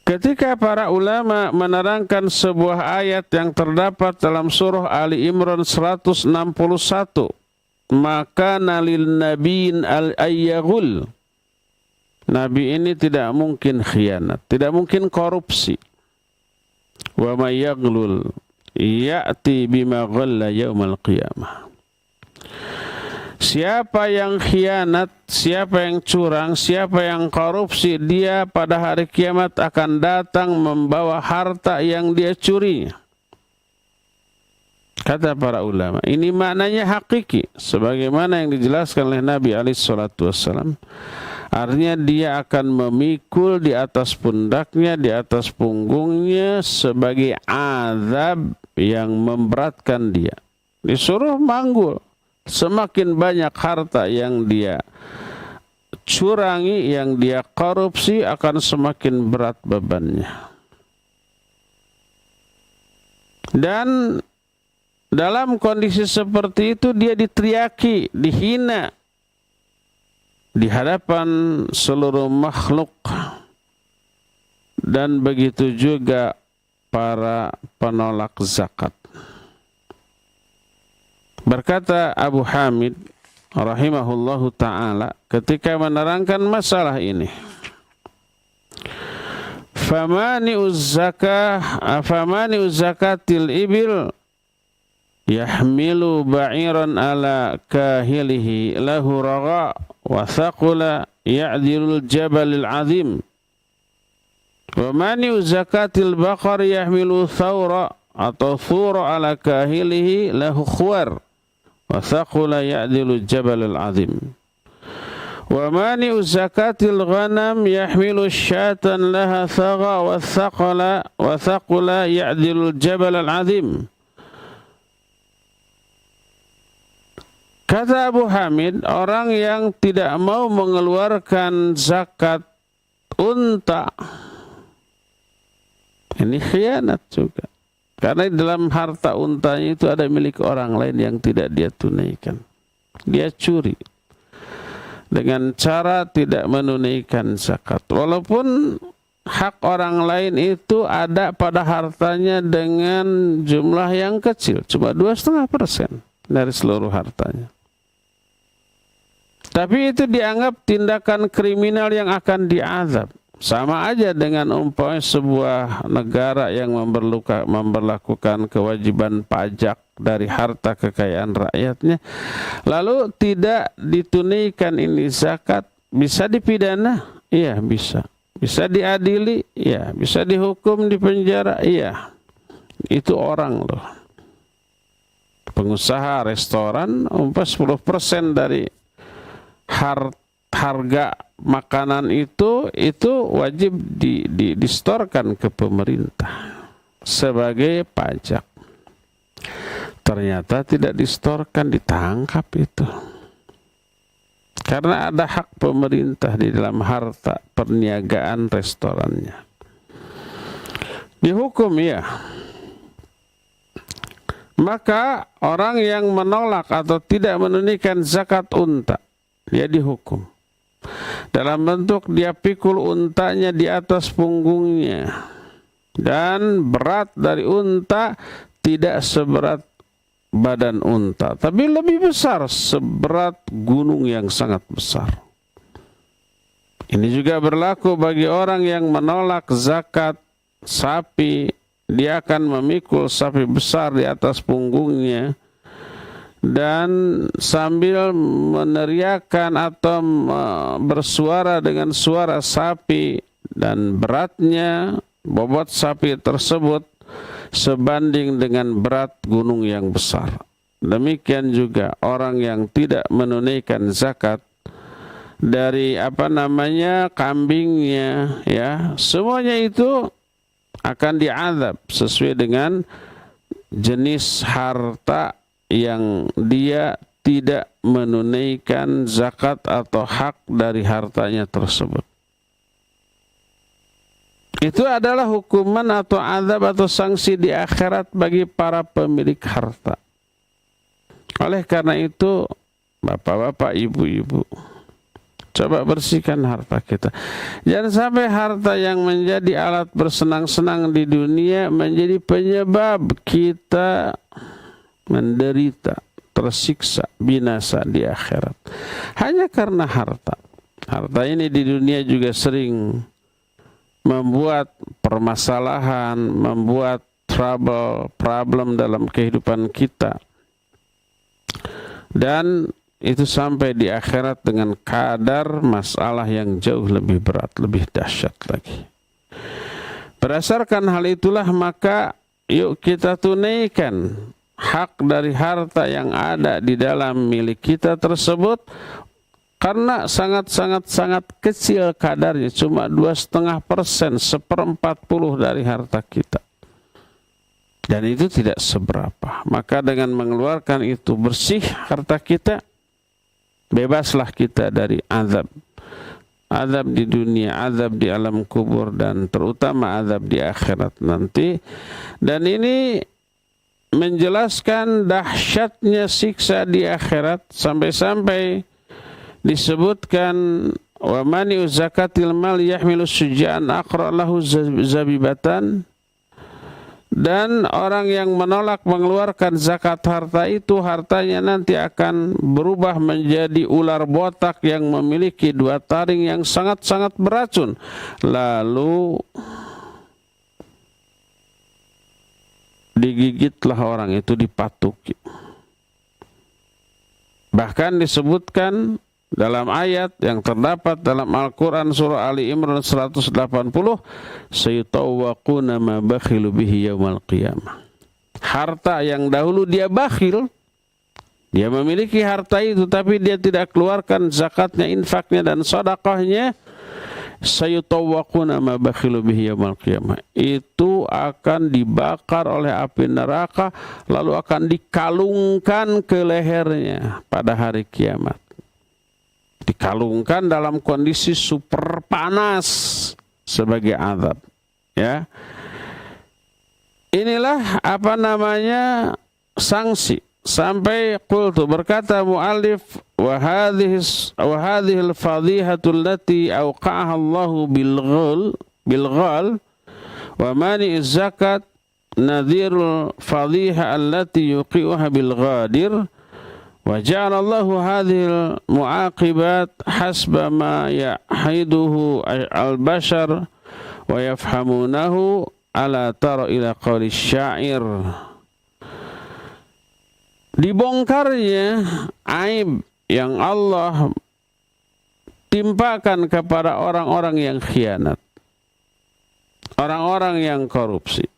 B: Ketika para ulama menerangkan sebuah ayat yang terdapat dalam surah Ali Imran 161, maka nalil nabiin al-ayyagul, nabi ini tidak mungkin khianat, tidak mungkin korupsi. Wa may yaghlul ya'ti bima ghalla yaumal qiyamah. Siapa yang khianat, siapa yang curang, siapa yang korupsi, dia pada hari kiamat akan datang membawa harta yang dia curi. Kata para ulama, ini maknanya hakiki, sebagaimana yang dijelaskan oleh Nabi SAW. Artinya dia akan memikul di atas pundaknya, di atas punggungnya sebagai azab yang memberatkan dia. Disuruh manggul. Semakin banyak harta yang dia curangi, yang dia korupsi, akan semakin berat bebannya. Dan dalam kondisi seperti itu dia diteriaki, dihina di hadapan seluruh makhluk. Dan begitu juga para penolak zakat. Berkata Abu Hamid rahimahullahu ta'ala ketika menerangkan masalah ini, famani'uz zakatil ibil yahmilu ba'iran ala kahilihi lahu raga wa thaqula ya'dilul jabalil azim, wa mani'uz zakatil baqar yahmilu thawra atau thura ala kahilihi lahu khwar wa thaqula ya'dilu jabalul azim, wa mani'u zakatil ghanam yahmilu syatan laha thaga wa thaqula ya'dilu jabalul azim. Kata Abu Hamid, orang yang tidak mau mengeluarkan zakat unta, ini khianat juga. Karena dalam harta untanya itu ada milik orang lain yang tidak dia tunaikan. Dia curi dengan cara tidak menunaikan zakat. Walaupun hak orang lain itu ada pada hartanya dengan jumlah yang kecil, cuma 2,5% dari seluruh hartanya. Tapi itu dianggap tindakan kriminal yang akan diazab. Sama aja dengan umpamanya sebuah negara yang memberlakukan kewajiban pajak dari harta kekayaan rakyatnya, lalu tidak ditunaikan ini zakat, bisa dipidana? Iya, bisa. Bisa diadili? Iya. Bisa dihukum di penjara? Iya. Itu orang loh. Pengusaha restoran umpamanya 10% dari harga makanan itu wajib distorkan ke pemerintah sebagai pajak. Ternyata tidak distorkan, ditangkap itu. Karena ada hak pemerintah di dalam harta perniagaan restorannya. Dihukum ya. Maka orang yang menolak atau tidak menunaikan zakat unta, dia dihukum. Dalam bentuk dia pikul untanya di atas punggungnya, dan berat dari unta tidak seberat badan unta, tapi lebih besar, seberat gunung yang sangat besar. Ini juga berlaku bagi orang yang menolak zakat sapi, dia akan memikul sapi besar di atas punggungnya dan sambil meneriakkan atau bersuara dengan suara sapi, dan beratnya, bobot sapi tersebut sebanding dengan berat gunung yang besar. Demikian juga orang yang tidak menunaikan zakat dari kambingnya, ya, semuanya itu akan diazab sesuai dengan jenis harta yang dia tidak menunaikan zakat atau hak dari hartanya tersebut. Itu adalah hukuman atau azab atau sanksi di akhirat bagi para pemilik harta. Oleh karena itu, bapak-bapak, ibu-ibu, coba bersihkan harta kita. Jangan sampai harta yang menjadi alat bersenang-senang di dunia menjadi penyebab kita menderita, tersiksa, binasa di akhirat. Hanya karena harta. Harta ini di dunia juga sering membuat permasalahan, membuat problem dalam kehidupan kita. Dan itu sampai di akhirat dengan kadar masalah yang jauh lebih berat, lebih dahsyat lagi. Berdasarkan hal itulah maka yuk kita tunaikan hak dari harta yang ada di dalam milik kita tersebut, karena sangat kecil kadarnya, cuma 2,5%, 1/40 dari harta kita. Dan itu tidak seberapa. Maka dengan mengeluarkan itu bersih harta kita, bebaslah kita dari azab. Azab di dunia, azab di alam kubur, dan terutama azab di akhirat nanti. Dan ini menjelaskan dahsyatnya siksa di akhirat, sampai-sampai disebutkan wa mani'u zakatil mal yahmilu sujaan aqra lahu zabibatan, dan orang yang menolak mengeluarkan zakat harta itu, hartanya nanti akan berubah menjadi ular botak yang memiliki 2 taring yang sangat beracun. Lalu digigitlah orang itu, dipatuki. Bahkan disebutkan dalam ayat yang terdapat dalam Al-Quran surah Ali Imran 180, sayutawwaquna ma bakhilu bihi yaumal qiyamah. Harta yang dahulu dia bakhil, dia memiliki harta itu tapi dia tidak keluarkan zakatnya, infaknya dan sedekahnya, sayutawwaquna ma bakhilu bihi yaumal qiyamah, itu akan dibakar oleh api neraka, lalu akan dikalungkan ke lehernya pada hari kiamat. Dikalungkan dalam kondisi super panas sebagai azab, ya. Inilah sanksi. Sampai qultu, berkata muallif, wa hadhihi al-fadhihatu allati awqa'aha Allahu bil ghal wa mani zakat nadhirul fadhiha allati yuqi'uha bil ghadir. Wa ja'ala Allahu hadhil mu'aqibat hasba ma yahiduhu al-bashar wa yafhamunahu ala tara ila qawli syair. Dibongkarnya aib yang Allah timpakan kepada orang-orang yang khianat, orang-orang yang korupsi,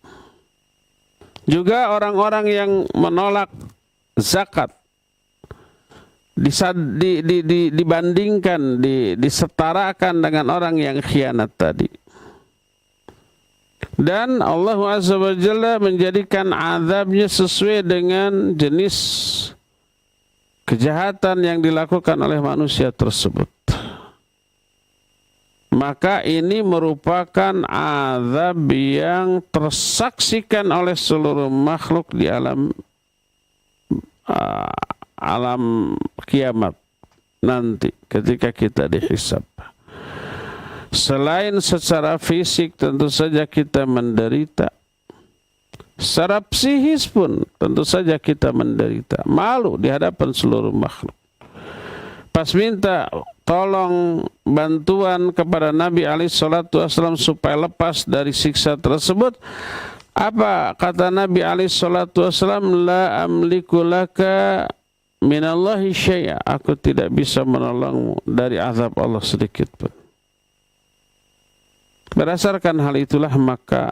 B: juga orang-orang yang menolak zakat, dibandingkan, disetarakan dengan orang yang khianat tadi. Dan Allah Azza wa Jalla menjadikan azabnya sesuai dengan jenis kejahatan yang dilakukan oleh manusia tersebut. Maka ini merupakan azab yang tersaksikan oleh seluruh makhluk di alam kiamat nanti ketika kita dihisab. Selain secara fisik tentu saja kita menderita, secara psikis pun tentu saja kita menderita, malu di hadapan seluruh makhluk. Pas minta tolong bantuan kepada Nabi alaihi salatu wasallam supaya lepas dari siksa tersebut. Apa kata Nabi alaihi salatu wasallam? La amliku laka minallahi syai'a. Aku tidak bisa menolongmu dari azab Allah sedikit pun. Berdasarkan hal itulah maka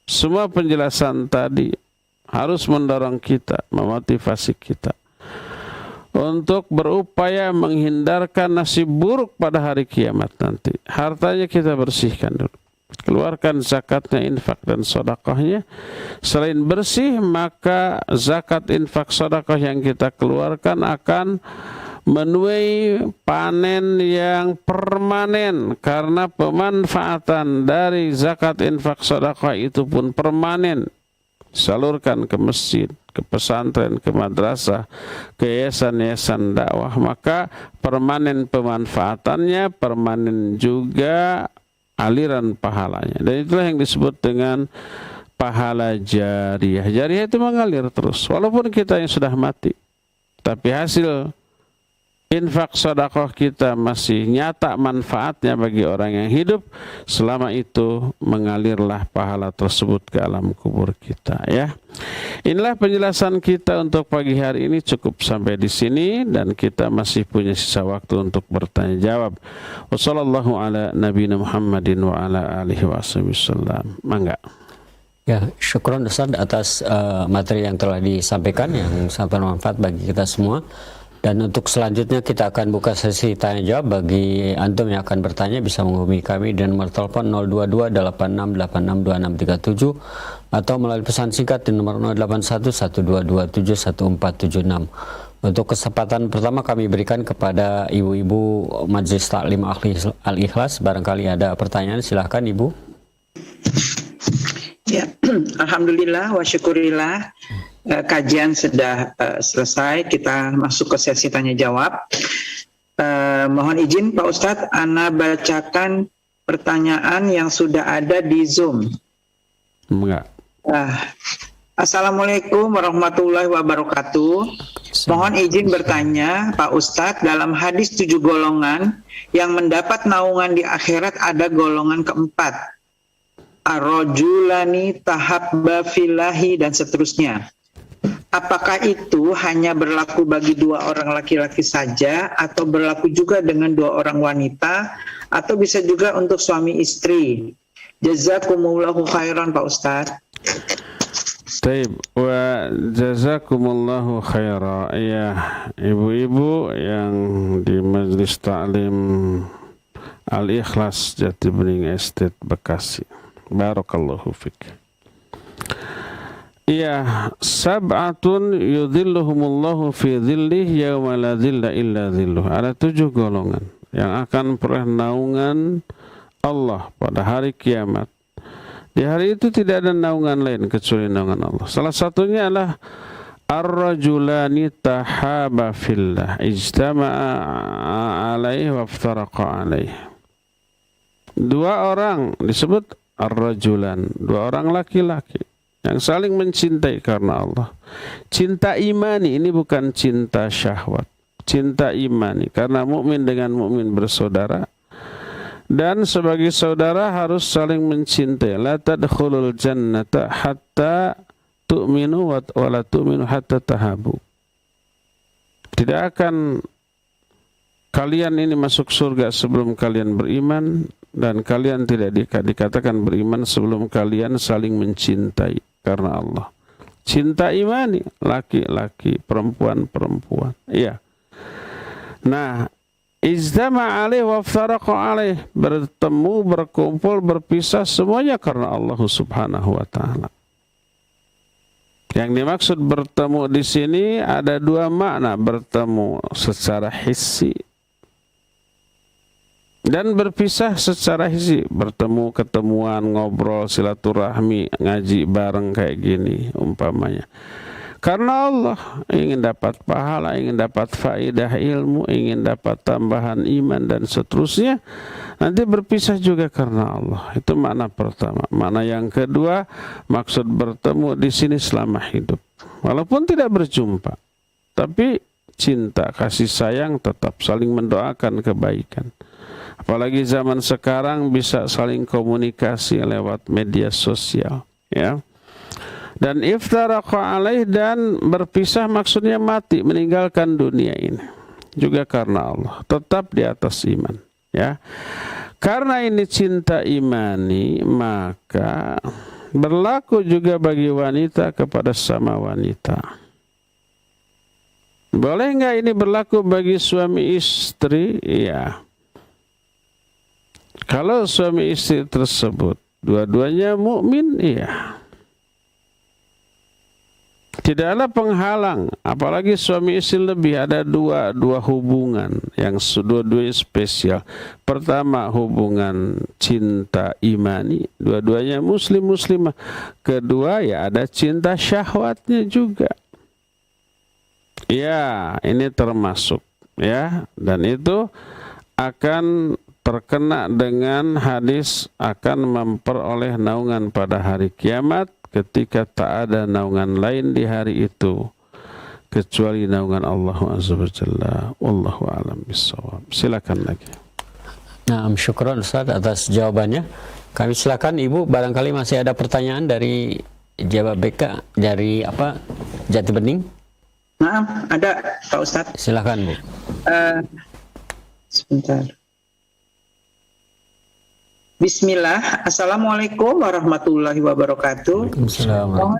B: semua penjelasan tadi harus mendorong kita, memotivasi kita untuk berupaya menghindarkan nasib buruk pada hari kiamat nanti. Hartanya kita bersihkan dulu. Keluarkan zakatnya, infak dan sedekahnya. Selain bersih, maka zakat, infak, sedekah yang kita keluarkan akan menuai panen yang permanen, karena pemanfaatan dari zakat, infak, sedekah itu pun permanen. Salurkan ke masjid, ke pesantren, ke madrasah, ke yayasan-yayasan dakwah, maka permanen pemanfaatannya, permanen juga aliran pahalanya. Dan itulah yang disebut dengan pahala jariyah. Jariyah itu mengalir terus walaupun kita yang sudah mati, tapi hasil infak sedekah kita masih nyata manfaatnya bagi orang yang hidup. Selama itu mengalirlah pahala tersebut ke alam kubur kita, ya. Inilah penjelasan kita untuk pagi hari ini, cukup sampai di sini dan kita masih punya sisa waktu untuk bertanya jawab. Wassallallahu ala nabiyina Muhammadin wa ala alihi wasallam. Mangga.
A: Ya, syukron Ustaz atas materi yang telah disampaikan yang sangat bermanfaat bagi kita semua. Dan untuk selanjutnya kita akan buka sesi tanya jawab. Bagi antum yang akan bertanya bisa menghubungi kami di nomor telepon 02286862637 atau melalui pesan singkat di nomor 081122271476. Untuk kesempatan pertama kami berikan kepada ibu-ibu Majelis Taklim Al-Ikhlas. Barangkali ada pertanyaan, silahkan Ibu.
C: Ya, alhamdulillah wa syukurillah. Kajian sudah selesai, kita masuk ke sesi tanya jawab. Mohon izin Pak Ustadz, Ana bacakan pertanyaan yang sudah ada di Zoom.
B: Enggak.
C: Assalamualaikum warahmatullahi wabarakatuh. Mohon izin bertanya Pak Ustadz, dalam hadis 7 golongan yang mendapat naungan di akhirat ada golongan keempat, ar-rajulani tahabba fillahi dan seterusnya. Apakah itu hanya berlaku bagi 2 orang laki-laki saja atau berlaku juga dengan 2 orang wanita atau bisa juga untuk suami istri? Jazakumullahu khairan Pak Ustadz.
B: Taib wa jazakumullahu khairan. Ya, ibu-ibu yang di Majelis Taklim Al-Ikhlas Jati Bening Estate Bekasi. Barakallahu fik. Iya, sab'atun yudhilluhumullahu fi dhillih yawma la dhilla illa dhilluh. Ada 7 golongan yang akan peroleh naungan Allah pada hari kiamat. Di hari itu tidak ada naungan lain kecuali naungan Allah. Salah satunya adalah ar-rajulani tahaba fillah ijtama'a alaihi wa iftaraqa alaihi. 2 orang disebut ar-rajulan, 2 orang laki-laki yang saling mencintai karena Allah. Cinta imani, ini bukan cinta syahwat. Cinta imani, karena mukmin dengan mukmin bersaudara. Dan sebagai saudara harus saling mencintai. La tadkhulul jannata hatta tu'minu wa la tu'minu hatta tahabu. Tidak akan kalian ini masuk surga sebelum kalian beriman, dan kalian tidak dikatakan beriman sebelum kalian saling mencintai karena Allah. Cinta imani, laki-laki, perempuan-perempuan. Iya. Nah, ijtama' alaih wa iftaraqa alaih, bertemu, berkumpul, berpisah semuanya karena Allah Subhanahu wa taala. Yang dimaksud bertemu di sini ada 2 makna, bertemu secara hissi dan berpisah secara hissi, bertemu, ketemuan, ngobrol, silaturahmi, ngaji bareng kayak gini umpamanya. Karena Allah ingin dapat pahala, ingin dapat faedah ilmu, ingin dapat tambahan iman dan seterusnya. Nanti berpisah juga karena Allah. Itu makna pertama. Makna yang kedua, maksud bertemu di sini selama hidup. Walaupun tidak berjumpa, tapi cinta, kasih sayang, tetap saling mendoakan kebaikan. Apalagi zaman sekarang bisa saling komunikasi lewat media sosial, ya. Dan iftaraqa alaih, dan berpisah maksudnya mati, meninggalkan dunia ini. Juga karena Allah, tetap di atas iman, ya. Karena ini cinta imani, maka berlaku juga bagi wanita kepada sama wanita. Boleh nggak ini berlaku bagi suami istri? Iya. Kalau suami istri tersebut dua-duanya mukmin, iya. Tidaklah penghalang, apalagi suami istri lebih, ada dua hubungan yang dua-duanya spesial. Pertama hubungan cinta imani, dua-duanya muslimah. Kedua ya ada cinta syahwatnya juga. Ya, ini termasuk, ya, dan itu akan terkena dengan hadis akan memperoleh naungan pada hari kiamat ketika tak ada naungan lain di hari itu kecuali naungan Allah Azza wa Jalla. Wallahu a'lam bishawab. Silakan lagi.
A: Nah, syukron Ustaz atas jawabannya. Kami silakan Ibu, barangkali masih ada pertanyaan dari Jawa BK, dari apa, Jati Bening.
C: Nah, ada Pak Ustadz.
A: Silakan Bu.
C: Sebentar. Bismillah. Assalamualaikum warahmatullahi wabarakatuh. Mohon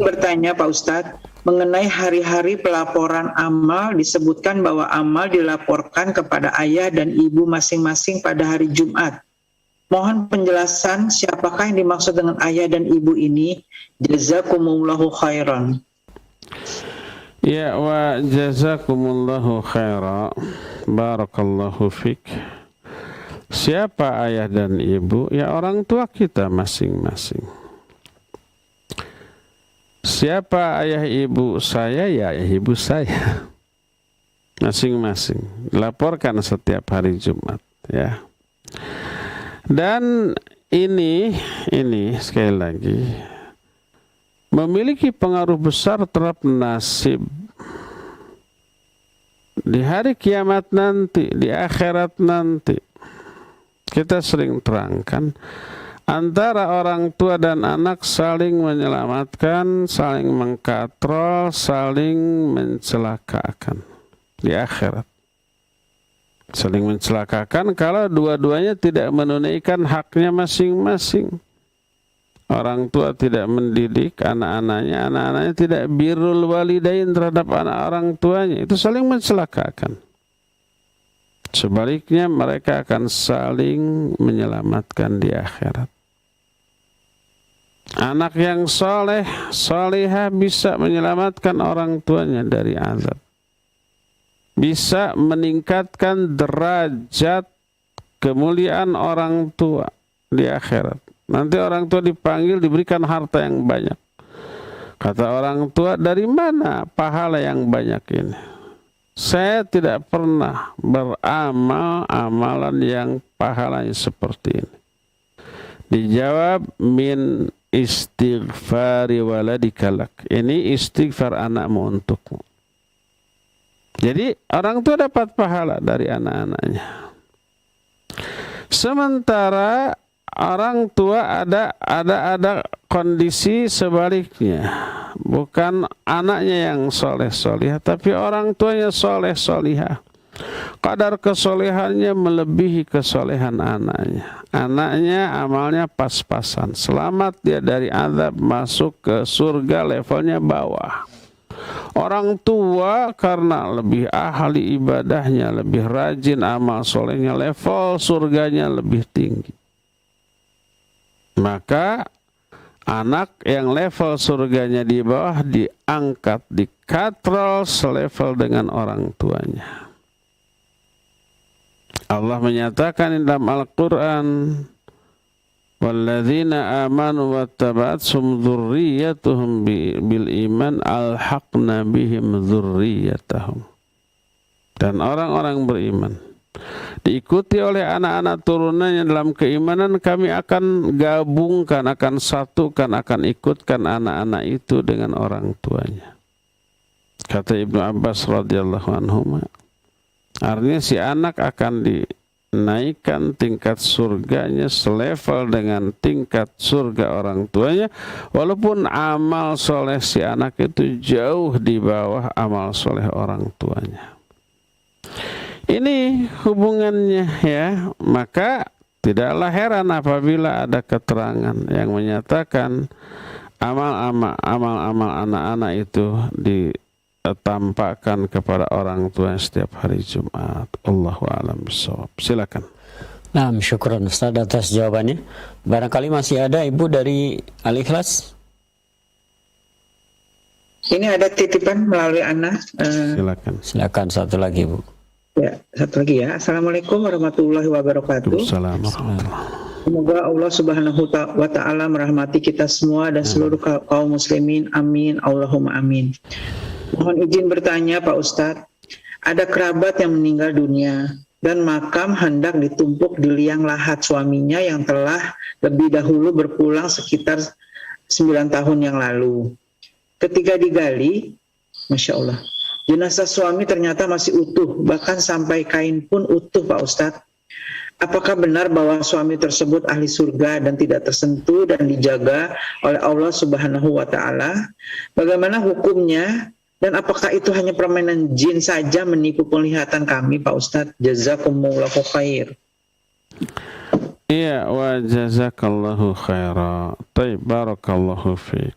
C: bertanya Pak Ustadz, mengenai hari-hari pelaporan amal, disebutkan bahwa amal dilaporkan kepada ayah dan ibu masing-masing pada hari Jumat. Mohon penjelasan siapakah yang dimaksud dengan ayah dan ibu ini. Jazakumullahu khairan.
B: Ya, wa jazakumullahu khairan. Barakallahu fik. Siapa ayah dan ibu? Ya, orang tua kita masing-masing. Siapa ayah ibu saya? Ya, ayah ibu saya masing-masing. Laporkan setiap hari Jumat, ya. Dan ini sekali lagi memiliki pengaruh besar terhadap nasib di hari kiamat nanti, di akhirat nanti. Kita sering terangkan, antara orang tua dan anak saling menyelamatkan, saling mengkatrol, saling mencelakakan di akhirat. Saling mencelakakan kalau dua-duanya tidak menunaikan haknya masing-masing. Orang tua tidak mendidik anak-anaknya, anak-anaknya tidak birrul walidain terhadap anak orang tuanya, itu saling mencelakakan. Sebaliknya mereka akan saling menyelamatkan di akhirat. Anak yang soleh, solehah bisa menyelamatkan orang tuanya dari azab. Bisa meningkatkan derajat kemuliaan orang tua di akhirat. Nanti orang tua dipanggil, diberikan harta yang banyak. Kata orang tua, dari mana pahala yang banyak ini? Saya tidak pernah beramal amalan yang pahalanya seperti ini. Dijawab, min istighfari waladikalak. Ini istighfar anakmu untukmu. Jadi orang tua dapat pahala dari anak-anaknya. Sementara orang tua ada kondisi sebaliknya, bukan anaknya yang soleh solihah, tapi orang tuanya soleh solihah. Kadar kesolehannya melebihi kesolehan anaknya. Anaknya amalnya pas-pasan, selamat dia dari azab, masuk ke surga levelnya bawah. Orang tua karena lebih ahli ibadahnya, lebih rajin amal solehnya, level surganya lebih tinggi. Maka anak yang level surganya di bawah diangkat, dikatrol selevel dengan orang tuanya. Allah menyatakan dalam Al-Quran, walladzina amanu wattaba'athum dzurriyyatuhum bil iman alhaqna bihim dzurriyyatahum. Dan orang-orang beriman diikuti oleh anak-anak turunannya dalam keimanan, kami akan gabungkan, akan satukan, akan ikutkan anak-anak itu dengan orang tuanya. Kata Ibnu Abbas radhiyallahu anhu, artinya si anak akan dinaikkan tingkat surganya selevel dengan tingkat surga orang tuanya, walaupun amal soleh si anak itu jauh di bawah amal soleh orang tuanya. Ini hubungannya ya, maka tidaklah heran apabila ada keterangan yang menyatakan amal-amal anak-anak itu ditampakkan kepada orang tua setiap hari Jumat. Allahu a'lam bishawab. Silakan.
A: Nah, syukran Ustaz atas jawabannya. Barangkali masih ada Ibu dari Al-Ikhlas.
C: Ini ada titipan melalui anak.
B: Silakan.
A: Silakan satu lagi, Bu.
C: Ya, satu lagi ya. Assalamualaikum warahmatullahi wabarakatuh.
B: Assalamualaikum.
C: Semoga Allah Subhanahu wa Ta'ala merahmati kita semua dan seluruh kaum muslimin. Amin. Allahumma amin. Mohon izin bertanya Pak Ustadz. Ada kerabat yang meninggal dunia dan makam hendak ditumpuk di liang lahat suaminya yang telah lebih dahulu berpulang sekitar 9 tahun yang lalu. Ketika digali, Masya Allah, jenazah suami ternyata masih utuh, bahkan sampai kain pun utuh Pak Ustadz. Apakah benar bahwa suami tersebut ahli surga dan tidak tersentuh dan dijaga oleh Allah Subhanahu wa Ta'ala? Bagaimana hukumnya? Dan apakah itu hanya permainan jin saja menipu penglihatan kami Pak Ustadz? Jazakumullahu khair.
B: Iya, wa jazakallahu khaira. Taib, barakallahu fiik.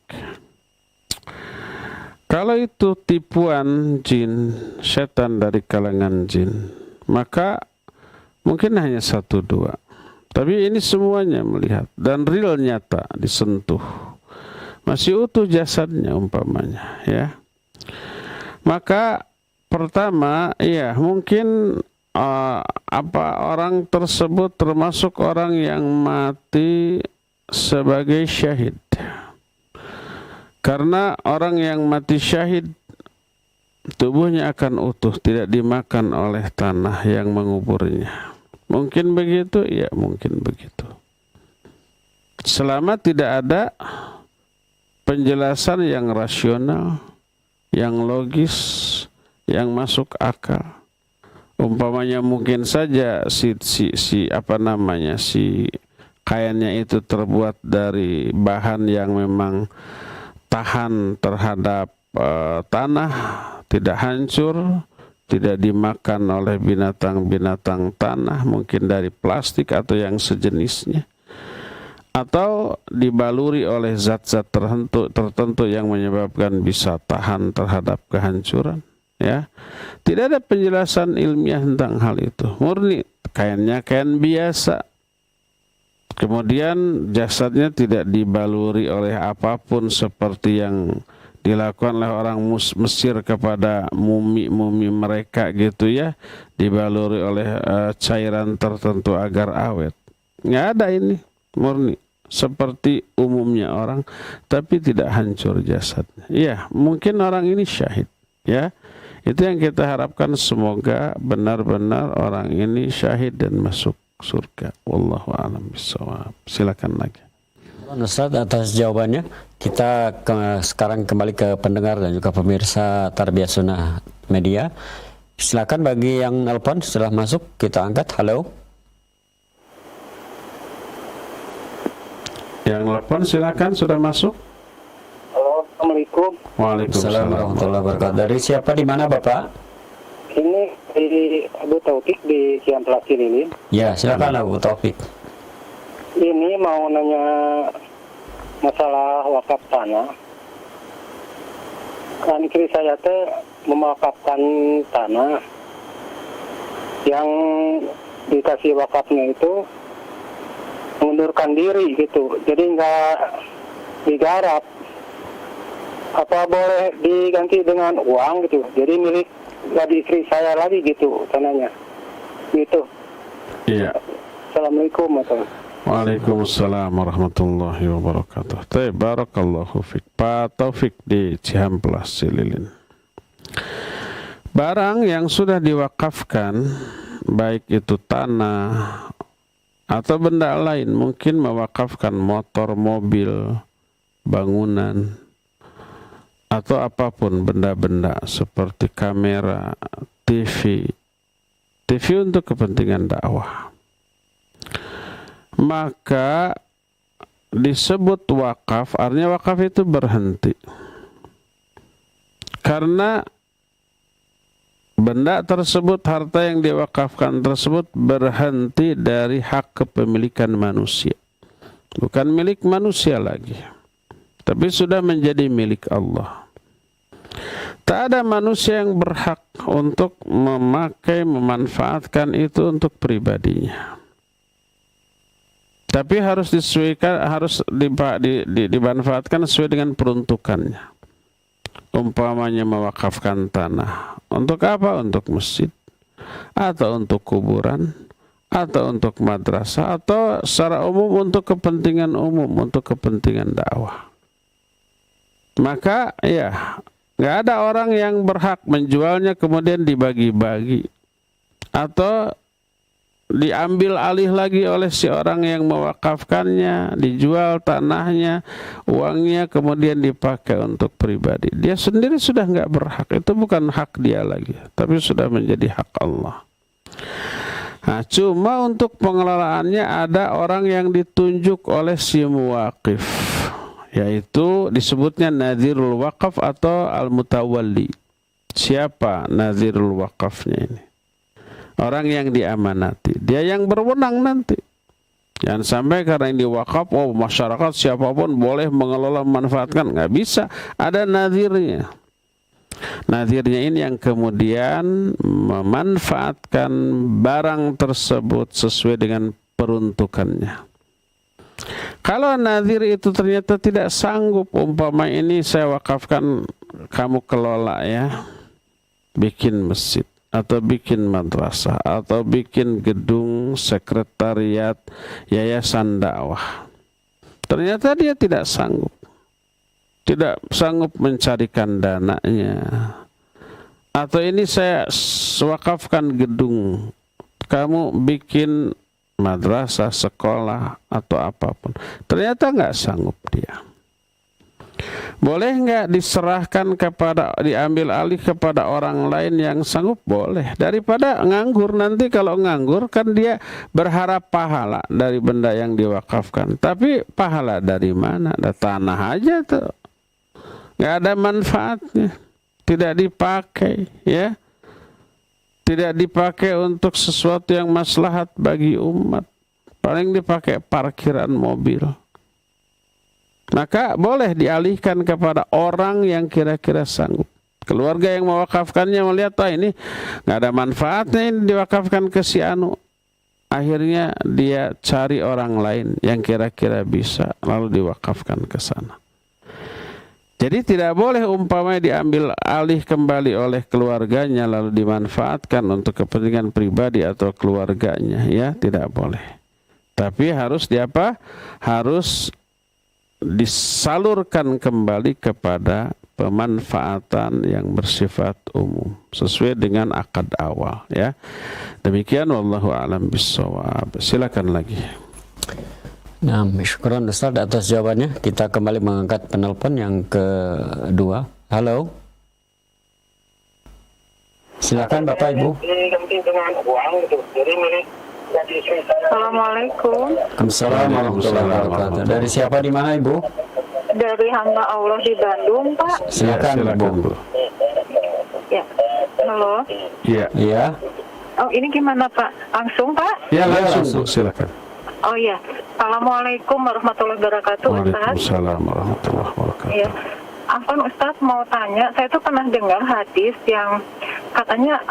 B: Kalau itu tipuan jin, setan dari kalangan jin, maka mungkin hanya 1-2. Tapi ini semuanya melihat dan real nyata disentuh. Masih utuh jasadnya umpamanya, ya. Maka pertama, ya mungkin orang tersebut termasuk orang yang mati sebagai syahid. Karena orang yang mati syahid tubuhnya akan utuh, tidak dimakan oleh tanah yang menguburnya. Mungkin begitu? Ya mungkin begitu. Selama tidak ada penjelasan yang rasional, yang logis, yang masuk akal. Umpamanya mungkin saja si kainnya itu terbuat dari bahan yang memang tahan terhadap tanah, tidak hancur, tidak dimakan oleh binatang-binatang tanah, mungkin dari plastik atau yang sejenisnya, atau dibaluri oleh zat-zat tertentu yang menyebabkan bisa tahan terhadap kehancuran. Ya, tidak ada penjelasan ilmiah tentang hal itu. Murni kainnya kain biasa. Kemudian jasadnya tidak dibaluri oleh apapun seperti yang dilakukan oleh orang Mesir kepada mumi-mumi mereka gitu ya, dibaluri oleh cairan tertentu agar awet. Nggak ada ini, murni seperti umumnya orang, tapi tidak hancur jasadnya. Ya, mungkin orang ini syahid, ya. Itu yang kita harapkan, semoga benar-benar orang ini syahid dan masuk surga. Wallahu a'lam bishawab. Silakan lagi.
A: Ustaz atas jawabannya. Kita sekarang kembali ke pendengar dan juga pemirsa Tarbiyah Sunnah Media. Silakan bagi yang nelpon setelah masuk kita angkat. Halo.
B: Yang nelpon silakan, sudah masuk.
D: Halo, assalamualaikum.
B: Waalaikumsalam
A: warahmatullahi wabarakatuh. Dari siapa, di mana Bapak?
D: Ini dari Abu Taufik di Ciamplas ini.
A: Ya, silakan Abu Taufik.
D: Ini mau nanya masalah wakaf tanah. Kan istri saya teh mewakafkan tanah yang dikasih wakafnya itu mengundurkan diri gitu, jadi nggak digarap. Apa boleh diganti dengan uang gitu? Jadi milik dari istri saya lagi gitu tanahnya. Gitu.
B: Iya.
D: Assalamualaikum warahmatullahi.
B: Waalaikumsalam warahmatullahi wabarakatuh. Barakallahu fiik. Pak Taufik di Cihamplas Cililin. Barang yang sudah diwakafkan, baik itu tanah atau benda lain, mungkin mewakafkan motor, mobil, bangunan, atau apapun benda-benda seperti kamera, TV untuk kepentingan dakwah, maka disebut wakaf. Artinya wakaf itu berhenti karena benda tersebut, harta yang diwakafkan tersebut berhenti dari hak kepemilikan manusia, bukan milik manusia lagi, tapi sudah menjadi milik Allah. Tak ada manusia yang berhak untuk memakai, memanfaatkan itu untuk pribadinya. Tapi harus disesuaikan, harus dimanfaatkan sesuai dengan peruntukannya. Umpamanya mewakafkan tanah. Untuk apa? Untuk masjid, atau untuk kuburan, atau untuk madrasah, atau secara umum untuk kepentingan umum, untuk kepentingan dakwah. Maka ya, nggak ada orang yang berhak menjualnya kemudian dibagi-bagi atau diambil alih lagi oleh si orang yang mewakafkannya, dijual tanahnya, uangnya kemudian dipakai untuk pribadi. Dia sendiri sudah nggak berhak, itu bukan hak dia lagi, tapi sudah menjadi hak Allah. Nah, cuma untuk pengelolaannya ada orang yang ditunjuk oleh si muwakif, yaitu disebutnya nadhirul wakaf atau al-mutawalli. Siapa nadhirul wakafnya ini? Orang yang diamanati, dia yang berwenang nanti. Jangan sampai karena ini wakaf, oh masyarakat siapapun boleh mengelola, memanfaatkan, nggak bisa. Ada nadhirnya. Nadhirnya ini yang kemudian memanfaatkan barang tersebut sesuai dengan peruntukannya. Kalau nadhir itu ternyata tidak sanggup, umpama ini saya wakafkan, kamu kelola ya, bikin masjid, atau bikin madrasah, atau bikin gedung sekretariat yayasan dakwah. Ternyata dia tidak sanggup mencarikan dananya. Atau ini saya wakafkan gedung, kamu bikin madrasah, sekolah, atau apapun. Ternyata nggak sanggup dia. Boleh nggak diserahkan kepada, diambil alih kepada orang lain yang sanggup? Boleh. Daripada nganggur, nanti kalau nganggur kan dia berharap pahala dari benda yang diwakafkan. Tapi pahala dari mana? Ada tanah aja tuh, nggak ada manfaatnya, tidak dipakai, ya, tidak dipakai untuk sesuatu yang maslahat bagi umat. Paling dipakai parkiran mobil. Maka boleh dialihkan kepada orang yang kira-kira sanggup. Keluarga yang mewakafkannya melihat, oh ini nggak ada manfaatnya, ini diwakafkan ke si anu. Akhirnya dia cari orang lain yang kira-kira bisa, lalu diwakafkan ke sana. Jadi tidak boleh umpamanya diambil alih kembali oleh keluarganya lalu dimanfaatkan untuk kepentingan pribadi atau keluarganya, ya, tidak boleh. Tapi harus diapa? Harus disalurkan kembali kepada pemanfaatan yang bersifat umum sesuai dengan akad awal, ya. Demikian, wallahu a'lam bissawab. Silakan lagi.
A: Nah, syukran Ustaz atas jawabannya. Kita kembali mengangkat penelpon yang kedua. Halo. Silakan Bapak Ibu.
E: Assalamualaikum.
A: Waalaikumsalam warahmatullahi wabarakatuh. Dari siapa, di mana Ibu?
E: Dari hamba Allah di Bandung, Pak.
A: Silakan Bu.
E: Ya. Halo.
B: Iya.
A: Iya.
E: Oh, ini gimana Pak? Langsung Pak?
B: Ya, langsung silakan.
E: Oh iya. Assalamualaikum warahmatullahi wabarakatuh, Ustaz.
B: Waalaikumsalam warahmatullahi wabarakatuh.
E: Iya. Afwan Ustaz mau tanya, saya tuh pernah dengar hadis yang katanya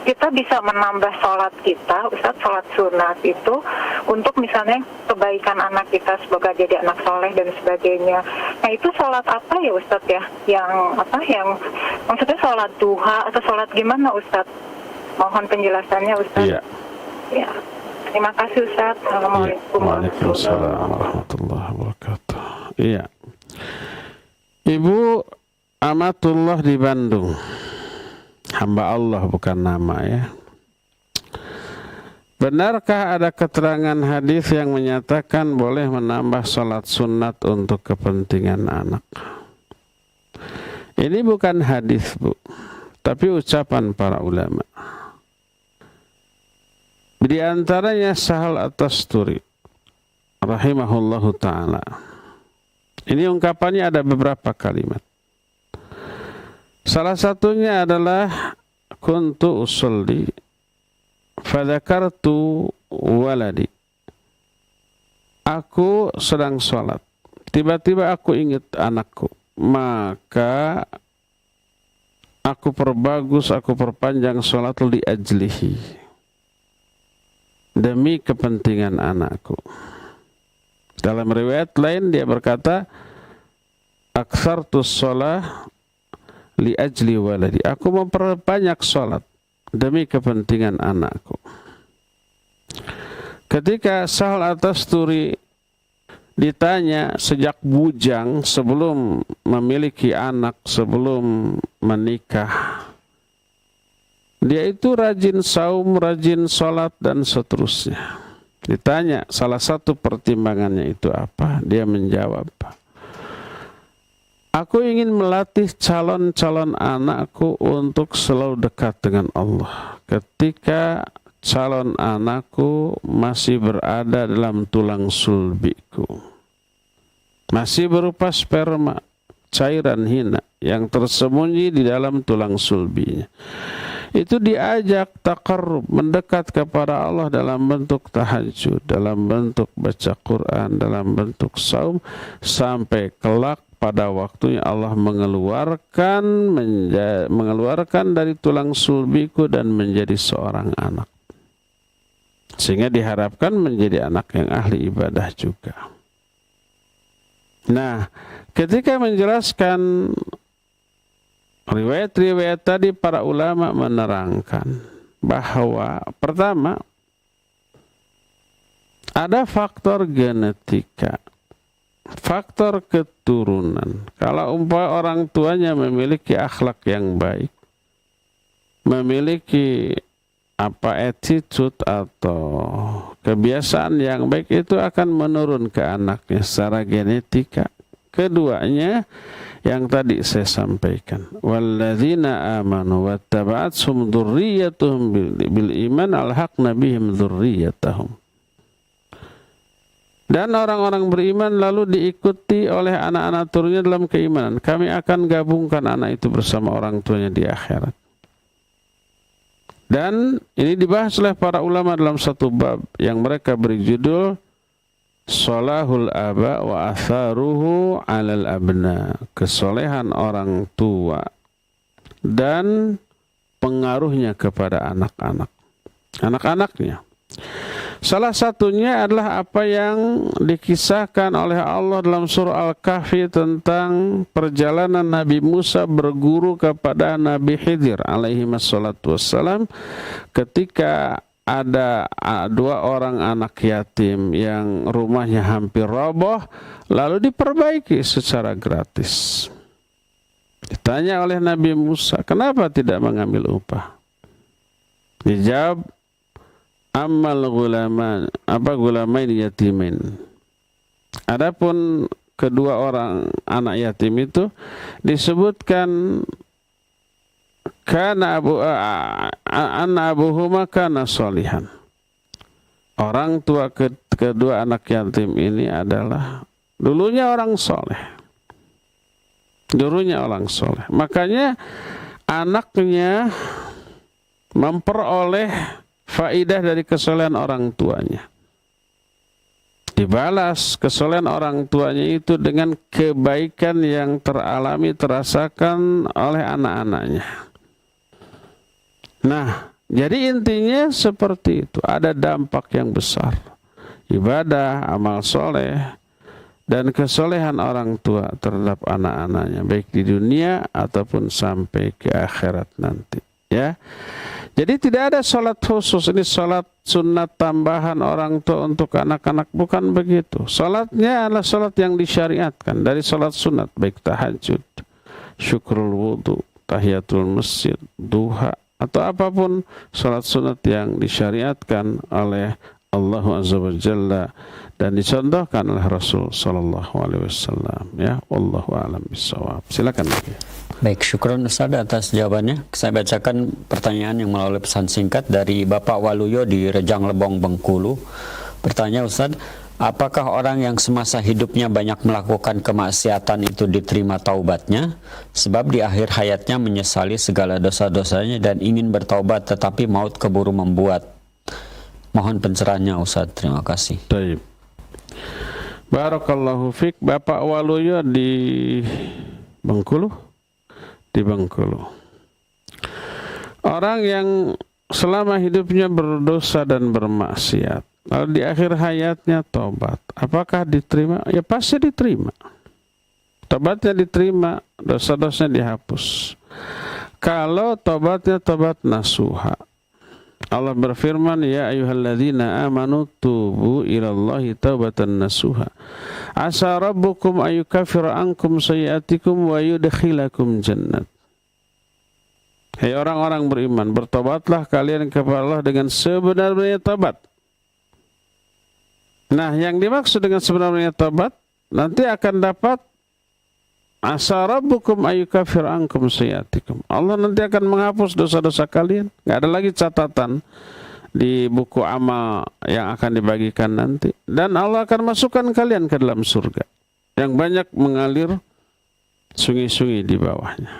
E: kita bisa menambah sholat kita, Ustaz, sholat sunat itu untuk misalnya kebaikan anak kita semoga jadi anak soleh dan sebagainya. Nah itu sholat apa ya Ustaz ya? Yang maksudnya sholat duha atau sholat gimana Ustaz? Mohon penjelasannya Ustaz.
B: Iya.
E: Ya. Terima kasih Ustaz. Assalamualaikum
B: Waalaikumsalam warahmatullahi wabarakatuh. Iya. Ibu Amatullah di Bandung. Hamba Allah bukan nama, ya. Benarkah ada keterangan hadis yang menyatakan boleh menambah sholat sunat untuk kepentingan anak? Ini bukan hadis, Bu, tapi ucapan para ulama. Di antaranya Sahal At-Tasturi rahimahullahu ta'ala. Ini ungkapannya ada beberapa kalimat. Salah satunya adalah kuntu usolli fadzakartu waladi. Aku sedang sholat, tiba-tiba aku ingat anakku, maka aku perbagus, aku perpanjang sholat li ajlihi, demi kepentingan anakku. Dalam riwayat lain dia berkata, aktsartus shalah li ajli waladi. Aku memperbanyak sholat demi kepentingan anakku. Ketika Sahal At-Tasturi ditanya sejak bujang, sebelum memiliki anak, sebelum menikah, dia itu rajin saum, rajin sholat dan seterusnya. Ditanya salah satu pertimbangannya itu apa? Dia menjawab, aku ingin melatih calon-calon anakku untuk selalu dekat dengan Allah. Ketika calon anakku masih berada dalam tulang sulbiku, masih berupa sperma, cairan hina yang tersembunyi di dalam tulang sulbinya, itu diajak taqarrub, mendekat kepada Allah dalam bentuk tahajud, dalam bentuk baca Quran, dalam bentuk saum, sampai kelak pada waktunya Allah mengeluarkan dari tulang sulbiku dan menjadi seorang anak, sehingga diharapkan menjadi anak yang ahli ibadah juga. Nah, ketika menjelaskan riwayat-riwayat tadi, para ulama menerangkan bahwa pertama, ada faktor genetika, faktor keturunan. Kalau umpama orang tuanya memiliki akhlak yang baik, memiliki attitude atau kebiasaan yang baik, itu akan menurun ke anaknya secara genetika. Keduanya yang tadi saya sampaikan, walladzina amanu wattaba'athum dzurriyyatuhum bil iman alhaqna bihim dzurriyyatahum. Dan orang-orang beriman lalu diikuti oleh anak-anak turunnya dalam keimanan, kami akan gabungkan anak itu bersama orang tuanya di akhirat. Dan ini dibahas oleh para ulama dalam satu bab yang mereka beri judul Sholahul aba wa atharuhu alal abna, kesolehan orang tua dan pengaruhnya kepada anak-anaknya. Salah satunya adalah apa yang dikisahkan oleh Allah dalam surah Al-Kahfi tentang perjalanan Nabi Musa berguru kepada Nabi Khidir alaihi wassalatu wassalam, ketika ada dua orang anak yatim yang rumahnya hampir roboh, lalu diperbaiki secara gratis. Ditanya oleh Nabi Musa, kenapa tidak mengambil upah? Dijawab, amal gulamain yatimin. Adapun kedua orang anak yatim itu disebutkan kana abuhuma kana sholihan. Orang tua kedua anak yatim ini adalah dulunya orang soleh. Makanya anaknya memperoleh faidah dari kesolehan orang tuanya. Dibalas kesolehan orang tuanya itu dengan kebaikan yang terasakan oleh anak-anaknya. Nah, jadi intinya seperti itu. Ada dampak yang besar. Ibadah, amal soleh, dan kesolehan orang tua terhadap anak-anaknya, baik di dunia ataupun sampai ke akhirat nanti. Ya. Jadi tidak ada sholat khusus, ini sholat sunat tambahan orang tua untuk anak-anak, bukan begitu. Sholatnya adalah sholat yang disyariatkan dari sholat sunat, baik tahajud, syukrul wudu, tahiyatul masjid, duha, atau apapun sholat sunat yang disyariatkan oleh Allah Azza wa Jalla dan dicontohkan oleh Rasul sallallahu alaihi wasallam, ya. Wallahu a'lam bissawab. Silakan.
A: Baik, syukron Ustaz atas jawabannya. Saya bacakan pertanyaan yang melalui pesan singkat dari Bapak Waluyo di Rejang Lebong, Bengkulu. Bertanya, Ustaz, apakah orang yang semasa hidupnya banyak melakukan kemaksiatan itu diterima taubatnya? Sebab di akhir hayatnya menyesali segala dosa-dosanya dan ingin bertaubat, tetapi maut keburu membuat. Mohon pencerahannya, Ustaz. Terima kasih.
B: Baik. Barakallahu fiik. Bapak Waluyo di Bengkulu. Di Bengkulu. Orang yang selama hidupnya berdosa dan bermaksiat, lalu di akhir hayatnya tobat, apakah diterima? Ya pasti diterima. Tobatnya diterima, dosa-dosanya dihapus. Kalau tobatnya tobat nasuha. Allah berfirman, ya ayyuhalladzina amanu tubu ilallahi taubatan nasuha. Asa rabbukum ayyukaffira ankum sayyi'atikum wa yudkhilakum jannat. Hai orang-orang beriman, bertobatlah kalian kepada Allah dengan sebenar-benarnya tobat. Nah, yang dimaksud dengan sebenarnya tobat nanti akan dapat asa rabbukum ayyukaffir ankum sayyi'atikum. Allah nanti akan menghapus dosa-dosa kalian. Enggak ada lagi catatan di buku amal yang akan dibagikan nanti, dan Allah akan masukkan kalian ke dalam surga yang banyak mengalir sungai-sungai di bawahnya.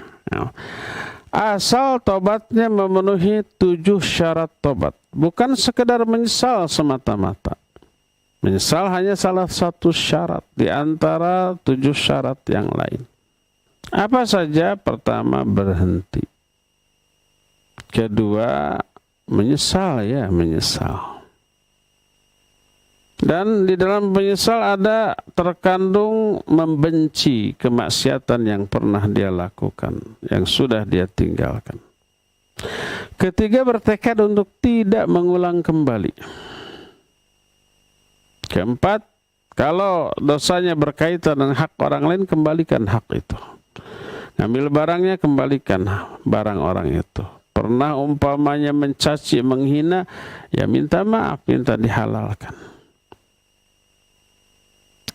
B: Asal tobatnya memenuhi 7 syarat tobat, bukan sekedar menyesal semata-mata. Menyesal hanya salah satu syarat di antara 7 syarat yang lain. Apa saja? Pertama, berhenti. Kedua, menyesal, ya, menyesal. Dan di dalam menyesal ada terkandung membenci kemaksiatan yang pernah dia lakukan, yang sudah dia tinggalkan. Ketiga, bertekad untuk tidak mengulang kembali. Keempat, kalau dosanya berkaitan dengan hak orang lain, kembalikan hak itu. Ngambil barangnya, kembalikan barang orang itu. Pernah umpamanya mencaci, menghina, ya minta maaf, minta dihalalkan.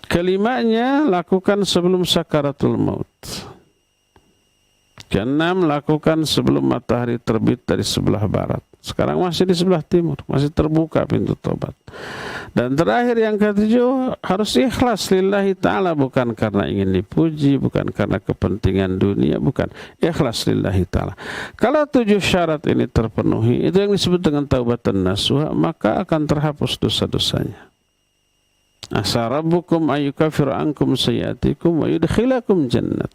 B: Kelimanya, lakukan sebelum sakaratul maut. Keenam, lakukan sebelum matahari terbit dari sebelah barat. Sekarang masih di sebelah timur, masih terbuka pintu tobat. Dan terakhir yang ketujuh, harus ikhlas lillahi ta'ala, bukan karena ingin dipuji, bukan karena kepentingan dunia, bukan. Ikhlas lillahi ta'ala. Kalau 7 syarat ini terpenuhi, itu yang disebut dengan taubatan nasuha, maka akan terhapus dosa-dosanya. Asa rabbukum ayyukaffir ankum sayyi'atikum wa yudkhilakum jannat.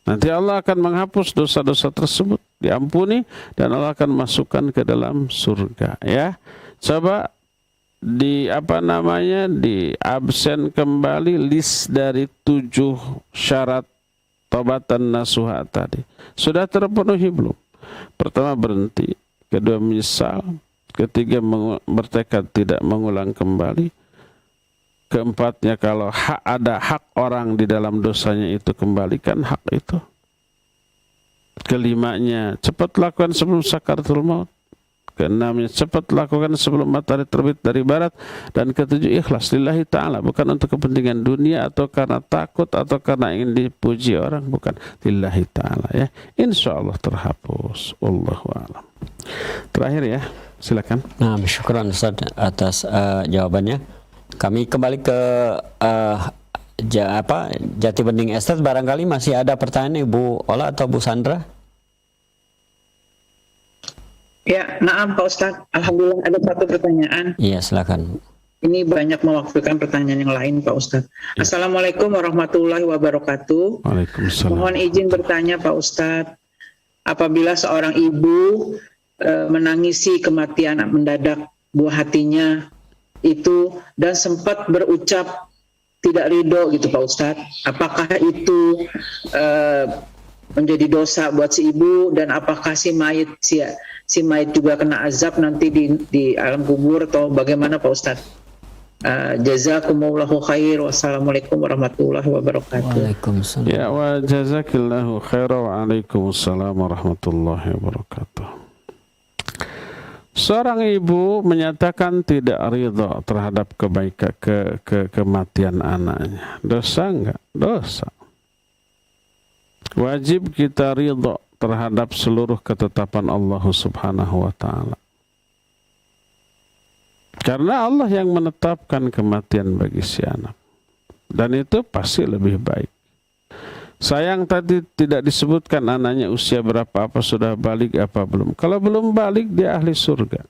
B: Nanti Allah akan menghapus dosa-dosa tersebut, diampuni, dan Allah akan masukkan ke dalam surga. Ya, coba di di absen kembali list dari 7 syarat taubatan nasuha tadi. Sudah terpenuhi belum? Pertama, berhenti. Kedua, menyesal. Ketiga, bertekad tidak mengulang kembali. Keempatnya, kalau ada hak orang di dalam dosanya itu, kembalikan hak itu. Kelimanya, cepat lakukan sebelum sakaratul maut. Keenamnya, cepat lakukan sebelum matahari terbit dari barat. Dan ketujuh, ikhlas lillahi ta'ala, bukan untuk kepentingan dunia atau karena takut atau karena ingin dipuji orang, bukan, lillahi ta'ala, ya. Insya Allah terhapus. Wallahu a'lam. Terakhir, ya, silakan.
A: Nah, syukran Ustaz atas jawabannya. Kami kembali ke Jati Bening Estate. Barangkali masih ada pertanyaan Ibu Ola atau Bu Sandra?
C: Ya, naam Pak Ustadz. Alhamdulillah ada satu pertanyaan.
A: Iya, silakan.
C: Ini banyak mewakilkan pertanyaan yang lain Pak Ustadz. Ya. Assalamualaikum warahmatullahi wabarakatuh.
B: Waalaikumsalam.
C: Mohon izin bertanya Pak Ustadz. Apabila seorang ibu menangisi kematian mendadak buah hatinya itu dan sempat berucap tidak ridho gitu Pak Ustadz, apakah itu menjadi dosa buat si ibu, dan apakah si mayit juga kena azab nanti di alam kubur, atau bagaimana Pak Ustadz? Jazakumullahu khair. Wassalamualaikum warahmatullahi wabarakatuh.
A: Waalaikumsalam.
B: Ya, wa jazakillahu khair. Waalaikumsalam warahmatullahi wabarakatuh. Seorang ibu menyatakan tidak ridha terhadap kematian anaknya. Dosa enggak? Dosa. Wajib kita ridha terhadap seluruh ketetapan Allah Subhanahu wa ta'ala. Karena Allah yang menetapkan kematian bagi si anak. Dan itu pasti lebih baik. Sayang tadi tidak disebutkan anaknya usia berapa, apa sudah balik apa belum. Kalau belum balik dia ahli surga.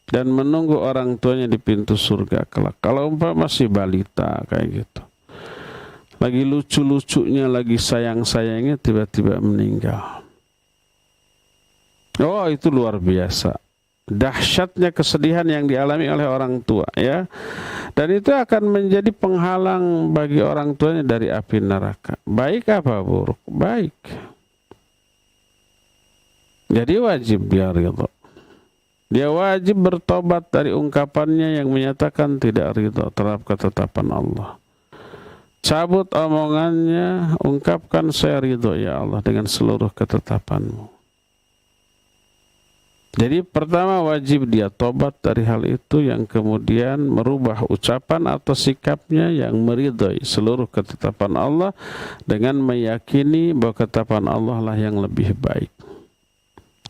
B: Dan menunggu orang tuanya di pintu surga kelak. Kalau masih balita kayak gitu. Lagi lucu-lucunya, lagi sayang-sayangnya tiba-tiba meninggal. Oh, itu luar biasa. Dahsyatnya kesedihan yang dialami oleh orang tua, ya. Dan itu akan menjadi penghalang bagi orang tuanya dari api neraka. Baik apa buruk? Baik. Jadi wajib dia ridha. Dia wajib bertobat dari ungkapannya yang menyatakan tidak ridha terhadap ketetapan Allah. Cabut omongannya, ungkapkan saya ridha ya Allah dengan seluruh ketetapan-Mu. Jadi pertama wajib dia tobat dari hal itu, yang kemudian merubah ucapan atau sikapnya yang meridhai seluruh ketetapan Allah dengan meyakini bahwa ketetapan Allah lah yang lebih baik.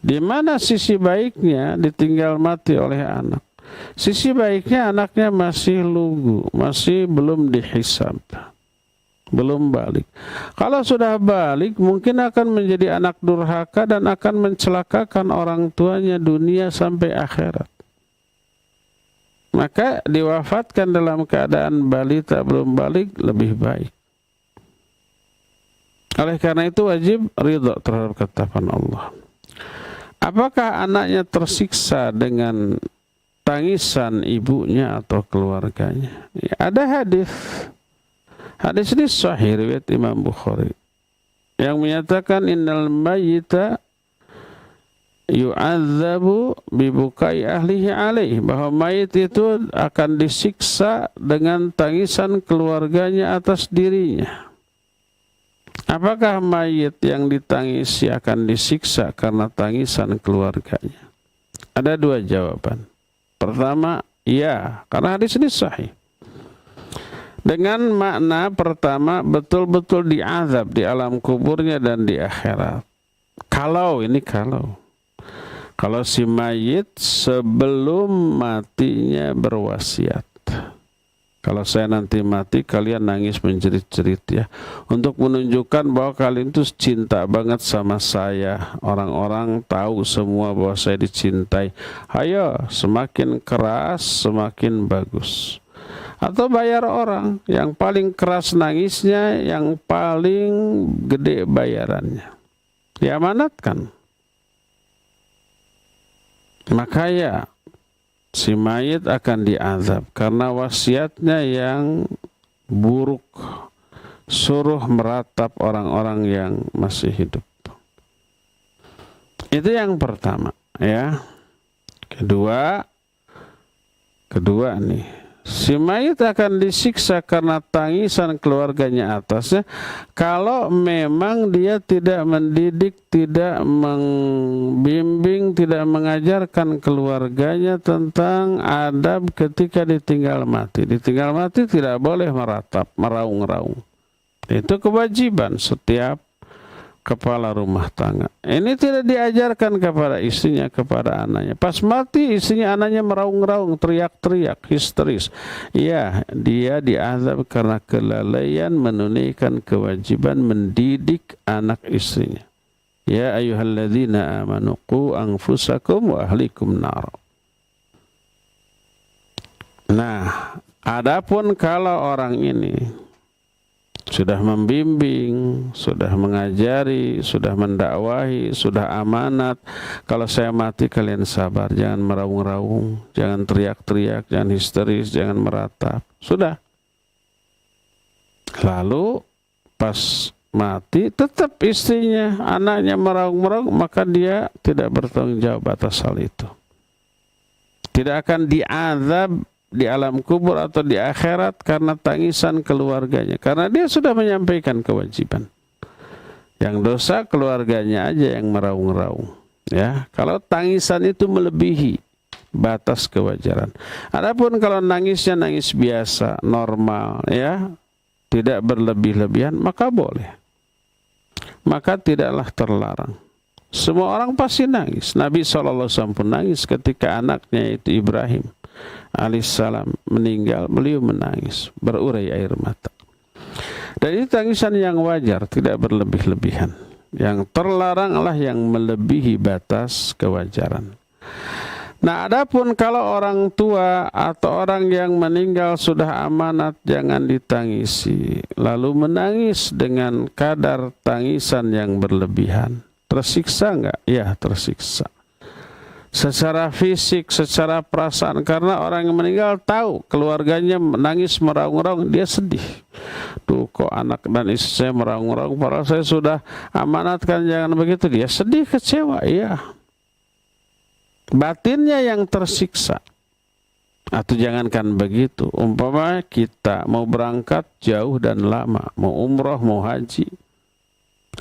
B: Di mana sisi baiknya ditinggal mati oleh anak? Sisi baiknya anaknya masih lugu, masih belum dihisab. Belum balik. Kalau sudah balik mungkin akan menjadi anak durhaka dan akan mencelakakan orang tuanya dunia sampai akhirat. Maka diwafatkan dalam keadaan balita belum balik lebih baik. Oleh karena itu wajib ridha terhadap ketetapan Allah. Apakah anaknya tersiksa dengan tangisan ibunya atau keluarganya? Ya, ada hadis. Hadis ini sahih riwayat Imam Bukhari yang menyatakan innal mayyita yu'adzabu bibukai ahlihi alaih, bahwa mayit itu akan disiksa dengan tangisan keluarganya atas dirinya. Apakah mayit yang ditangisi akan disiksa karena tangisan keluarganya? Ada dua jawaban. Pertama, ya, karena hadis ini sahih. Dengan makna pertama, betul-betul diazab di alam kuburnya dan di akhirat. Kalau si mayit sebelum matinya berwasiat, kalau saya nanti mati kalian nangis menjerit-jerit ya, untuk menunjukkan bahwa kalian itu cinta banget sama saya. Orang-orang tahu semua bahwa saya dicintai. Ayo, semakin keras semakin bagus. Atau bayar orang yang paling keras nangisnya, yang paling gede bayarannya. Diamanatkan. Maka ya, si mayit akan diazab karena wasiatnya yang buruk, suruh meratap orang-orang yang masih hidup. Itu yang pertama, ya. Kedua nih, si mayit akan disiksa karena tangisan keluarganya atasnya kalau memang dia tidak mendidik, tidak membimbing, tidak mengajarkan keluarganya tentang adab ketika ditinggal mati. Ditinggal mati tidak boleh meratap, meraung-raung. Itu kewajiban setiap kepala rumah tangga. Ini tidak diajarkan kepada istrinya, kepada anaknya. Pas mati istrinya, anaknya meraung-raung, teriak-teriak, histeris. Ya, dia diazab karena kelalaian menunaikan kewajiban mendidik anak istrinya. Ya ayyuhalladzina amanu qu anfusakum wa ahlikum nar. Nah, adapun kalau orang ini sudah membimbing, sudah mengajari, sudah mendakwahi, sudah amanat, kalau saya mati kalian sabar, jangan meraung-raung, jangan teriak-teriak, jangan histeris, jangan meratap. Sudah. Lalu pas mati tetap istrinya, anaknya meraung-meraung, maka dia tidak bertanggung jawab atas hal itu. Tidak akan diazab di alam kubur atau di akhirat karena tangisan keluarganya, karena dia sudah menyampaikan kewajiban. Yang dosa keluarganya aja yang meraung-raung, ya. Kalau tangisan itu melebihi batas kewajaran. Adapun kalau nangisnya nangis biasa, normal ya, tidak berlebih-lebihan, maka boleh. Maka tidaklah terlarang. Semua orang pasti nangis. Nabi SAW pun nangis ketika anaknya itu Ibrahim alaihissalam meninggal. Beliau menangis, berurai air mata. Dan itu tangisan yang wajar, tidak berlebih-lebihan. Yang terlaranglah yang melebihi batas kewajaran. Nah, adapun kalau orang tua atau orang yang meninggal sudah amanat, jangan ditangisi. Lalu menangis dengan kadar tangisan yang berlebihan. Tersiksa enggak? Ya, tersiksa. Secara fisik, secara perasaan. Karena orang yang meninggal tahu keluarganya menangis meraung-raung, dia sedih. Tuh kok anak dan istri saya meraung-raung, padahal saya sudah amanatkan, jangan begitu. Dia sedih, kecewa, iya. Batinnya yang tersiksa. Atau jangankan begitu, umpama kita mau berangkat jauh dan lama, mau umroh, mau haji,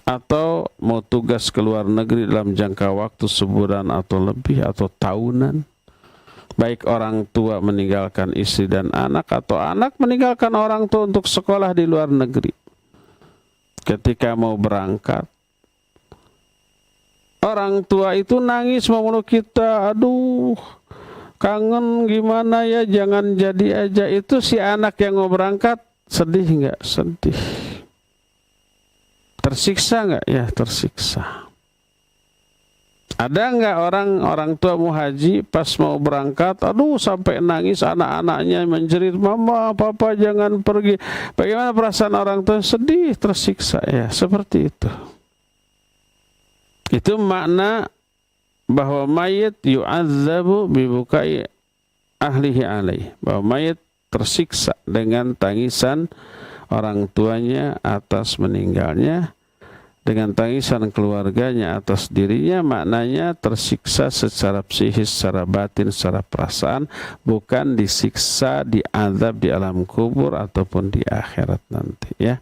B: atau mau tugas ke luar negeri dalam jangka waktu sebulan atau lebih atau tahunan, baik orang tua meninggalkan istri dan anak atau anak meninggalkan orang tua untuk sekolah di luar negeri. Ketika mau berangkat, orang tua itu nangis memeluk kita, aduh kangen gimana ya, jangan jadi aja. Itu si anak yang mau berangkat sedih enggak? Sedih. Tersiksa enggak? Ya, tersiksa. Ada enggak orang tua mau haji pas mau berangkat, aduh sampai nangis, anak-anaknya menjerit, mama, papa jangan pergi. Bagaimana perasaan orang tua? Sedih, tersiksa. Ya, seperti itu. Itu makna bahwa mayit yu'adzabu bibukai ahlihi alaih. Bahwa mayit tersiksa dengan tangisan orang tuanya atas meninggalnya, dengan tangisan keluarganya atas dirinya. Maknanya tersiksa secara psikis, secara batin, secara perasaan, bukan disiksa, diazab di alam kubur ataupun di akhirat nanti ya.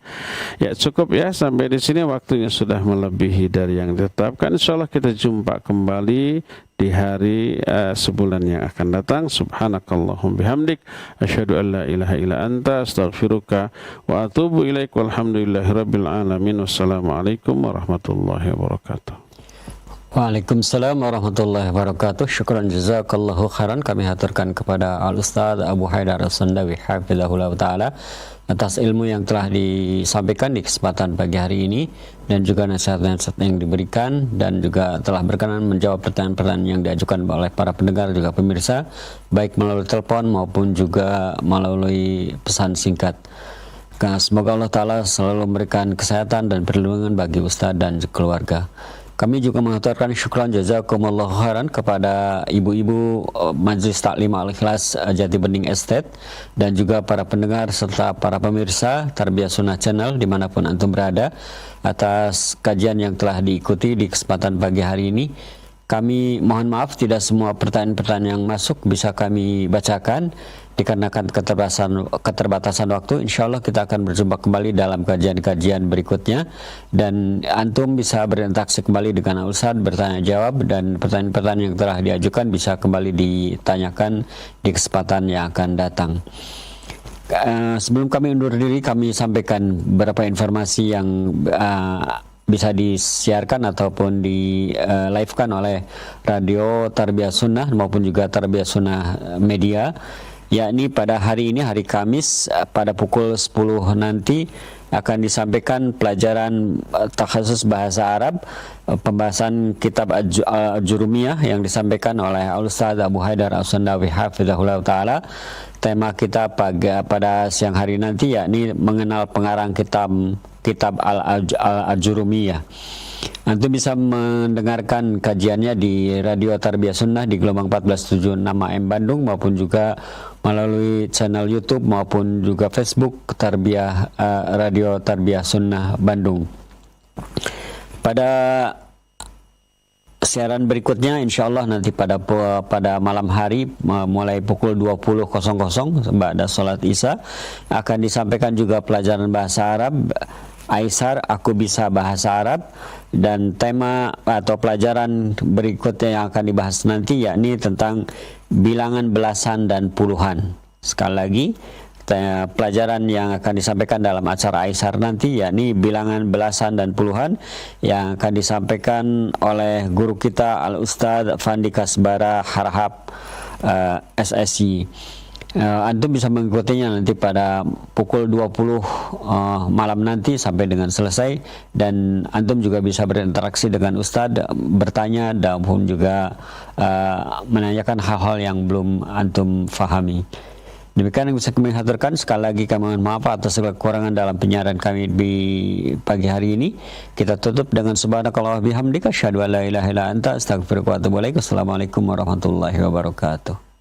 B: Ya cukup ya, sampai di sini waktunya sudah melebihi dari yang ditetapkan. Insyaallah kita jumpa kembali di hari sebulan yang akan datang. Subhanakallahum bihamdik, asyhadu an la ilaha illa anta, astaghfiruka wa atubu ilaik. Walhamdulillahirabbil alamin. Wassalamualaikum warahmatullahi wabarakatuh.
A: Waalaikumsalam warahmatullahi wabarakatuh. Syukran jazakallahu khairan. Kami haturkan kepada Al-Ustaz Abu Haidar As-Sandawi hafizahullah ta'ala atas ilmu yang telah disampaikan di kesempatan pagi hari ini, dan juga nasihat-nasihat yang diberikan, dan juga telah berkenan menjawab pertanyaan-pertanyaan yang diajukan oleh para pendengar juga pemirsa, baik melalui telepon maupun juga melalui pesan singkat. Semoga Allah Ta'ala selalu memberikan kesehatan dan perlindungan bagi Ustaz dan keluarga. Kami juga mengaturkan syukran jazakumullah khairan kepada ibu-ibu Majelis Taklim Al-Ikhlas Jati Bening Estate, dan juga para pendengar serta para pemirsa Tarbiyah Sunnah Channel dimanapun antum berada, atas kajian yang telah diikuti di kesempatan pagi hari ini. Kami mohon maaf tidak semua pertanyaan-pertanyaan yang masuk bisa kami bacakan dikarenakan keterbatasan waktu. Insya Allah kita akan berjumpa kembali dalam kajian-kajian berikutnya, dan antum bisa berinteraksi kembali dengan Ustaz, bertanya jawab, dan pertanyaan-pertanyaan yang telah diajukan bisa kembali ditanyakan di kesempatan yang akan datang. Sebelum kami undur diri, kami sampaikan beberapa informasi yang bisa disiarkan ataupun di live-kan oleh Radio Tarbiyah Sunnah maupun juga Tarbiyah Sunnah Media, yakni pada hari ini, hari Kamis, pada pukul 10 nanti akan disampaikan pelajaran takhasus bahasa Arab, pembahasan kitab Al-Jurumiyah yang disampaikan oleh Al-Ustaz Abu Haidar As-Sandawi hafizahullah ta'ala. Tema kita pada siang hari nanti yakni mengenal pengarang kitab Al-Jurumiyah. Antum bisa mendengarkan kajiannya di Radio Tarbiyah Sunnah di gelombang 1476 AM Bandung, maupun juga melalui channel YouTube maupun juga Facebook Radio Tarbiyah Sunnah Bandung. Pada siaran berikutnya insyaallah nanti pada malam hari mulai pukul 20.00 ba'da salat Isya akan disampaikan juga pelajaran bahasa Arab Aisar, aku bisa bahasa Arab. Dan tema atau pelajaran berikutnya yang akan dibahas nanti yakni tentang bilangan belasan dan puluhan. Sekali lagi, pelajaran yang akan disampaikan dalam acara Aisar nanti yakni bilangan belasan dan puluhan yang akan disampaikan oleh guru kita Al-Ustadz Fandi Kasbara Harahap SSI. Antum bisa mengikutinya nanti pada pukul 20 malam nanti sampai dengan selesai, dan antum juga bisa berinteraksi dengan Ustadz, bertanya dan pun juga menanyakan hal-hal yang belum antum fahami. Demikian yang bisa kami haturkan. Sekali lagi kami mohon maaf atas segala kekurangan dalam penyiaran kami di pagi hari ini. Kita tutup dengan subhanakallah bihamdika asyhadu an la ilaha illa anta astaghfiruka wa atubu ilaik. Assalamualaikum warahmatullahi wabarakatuh.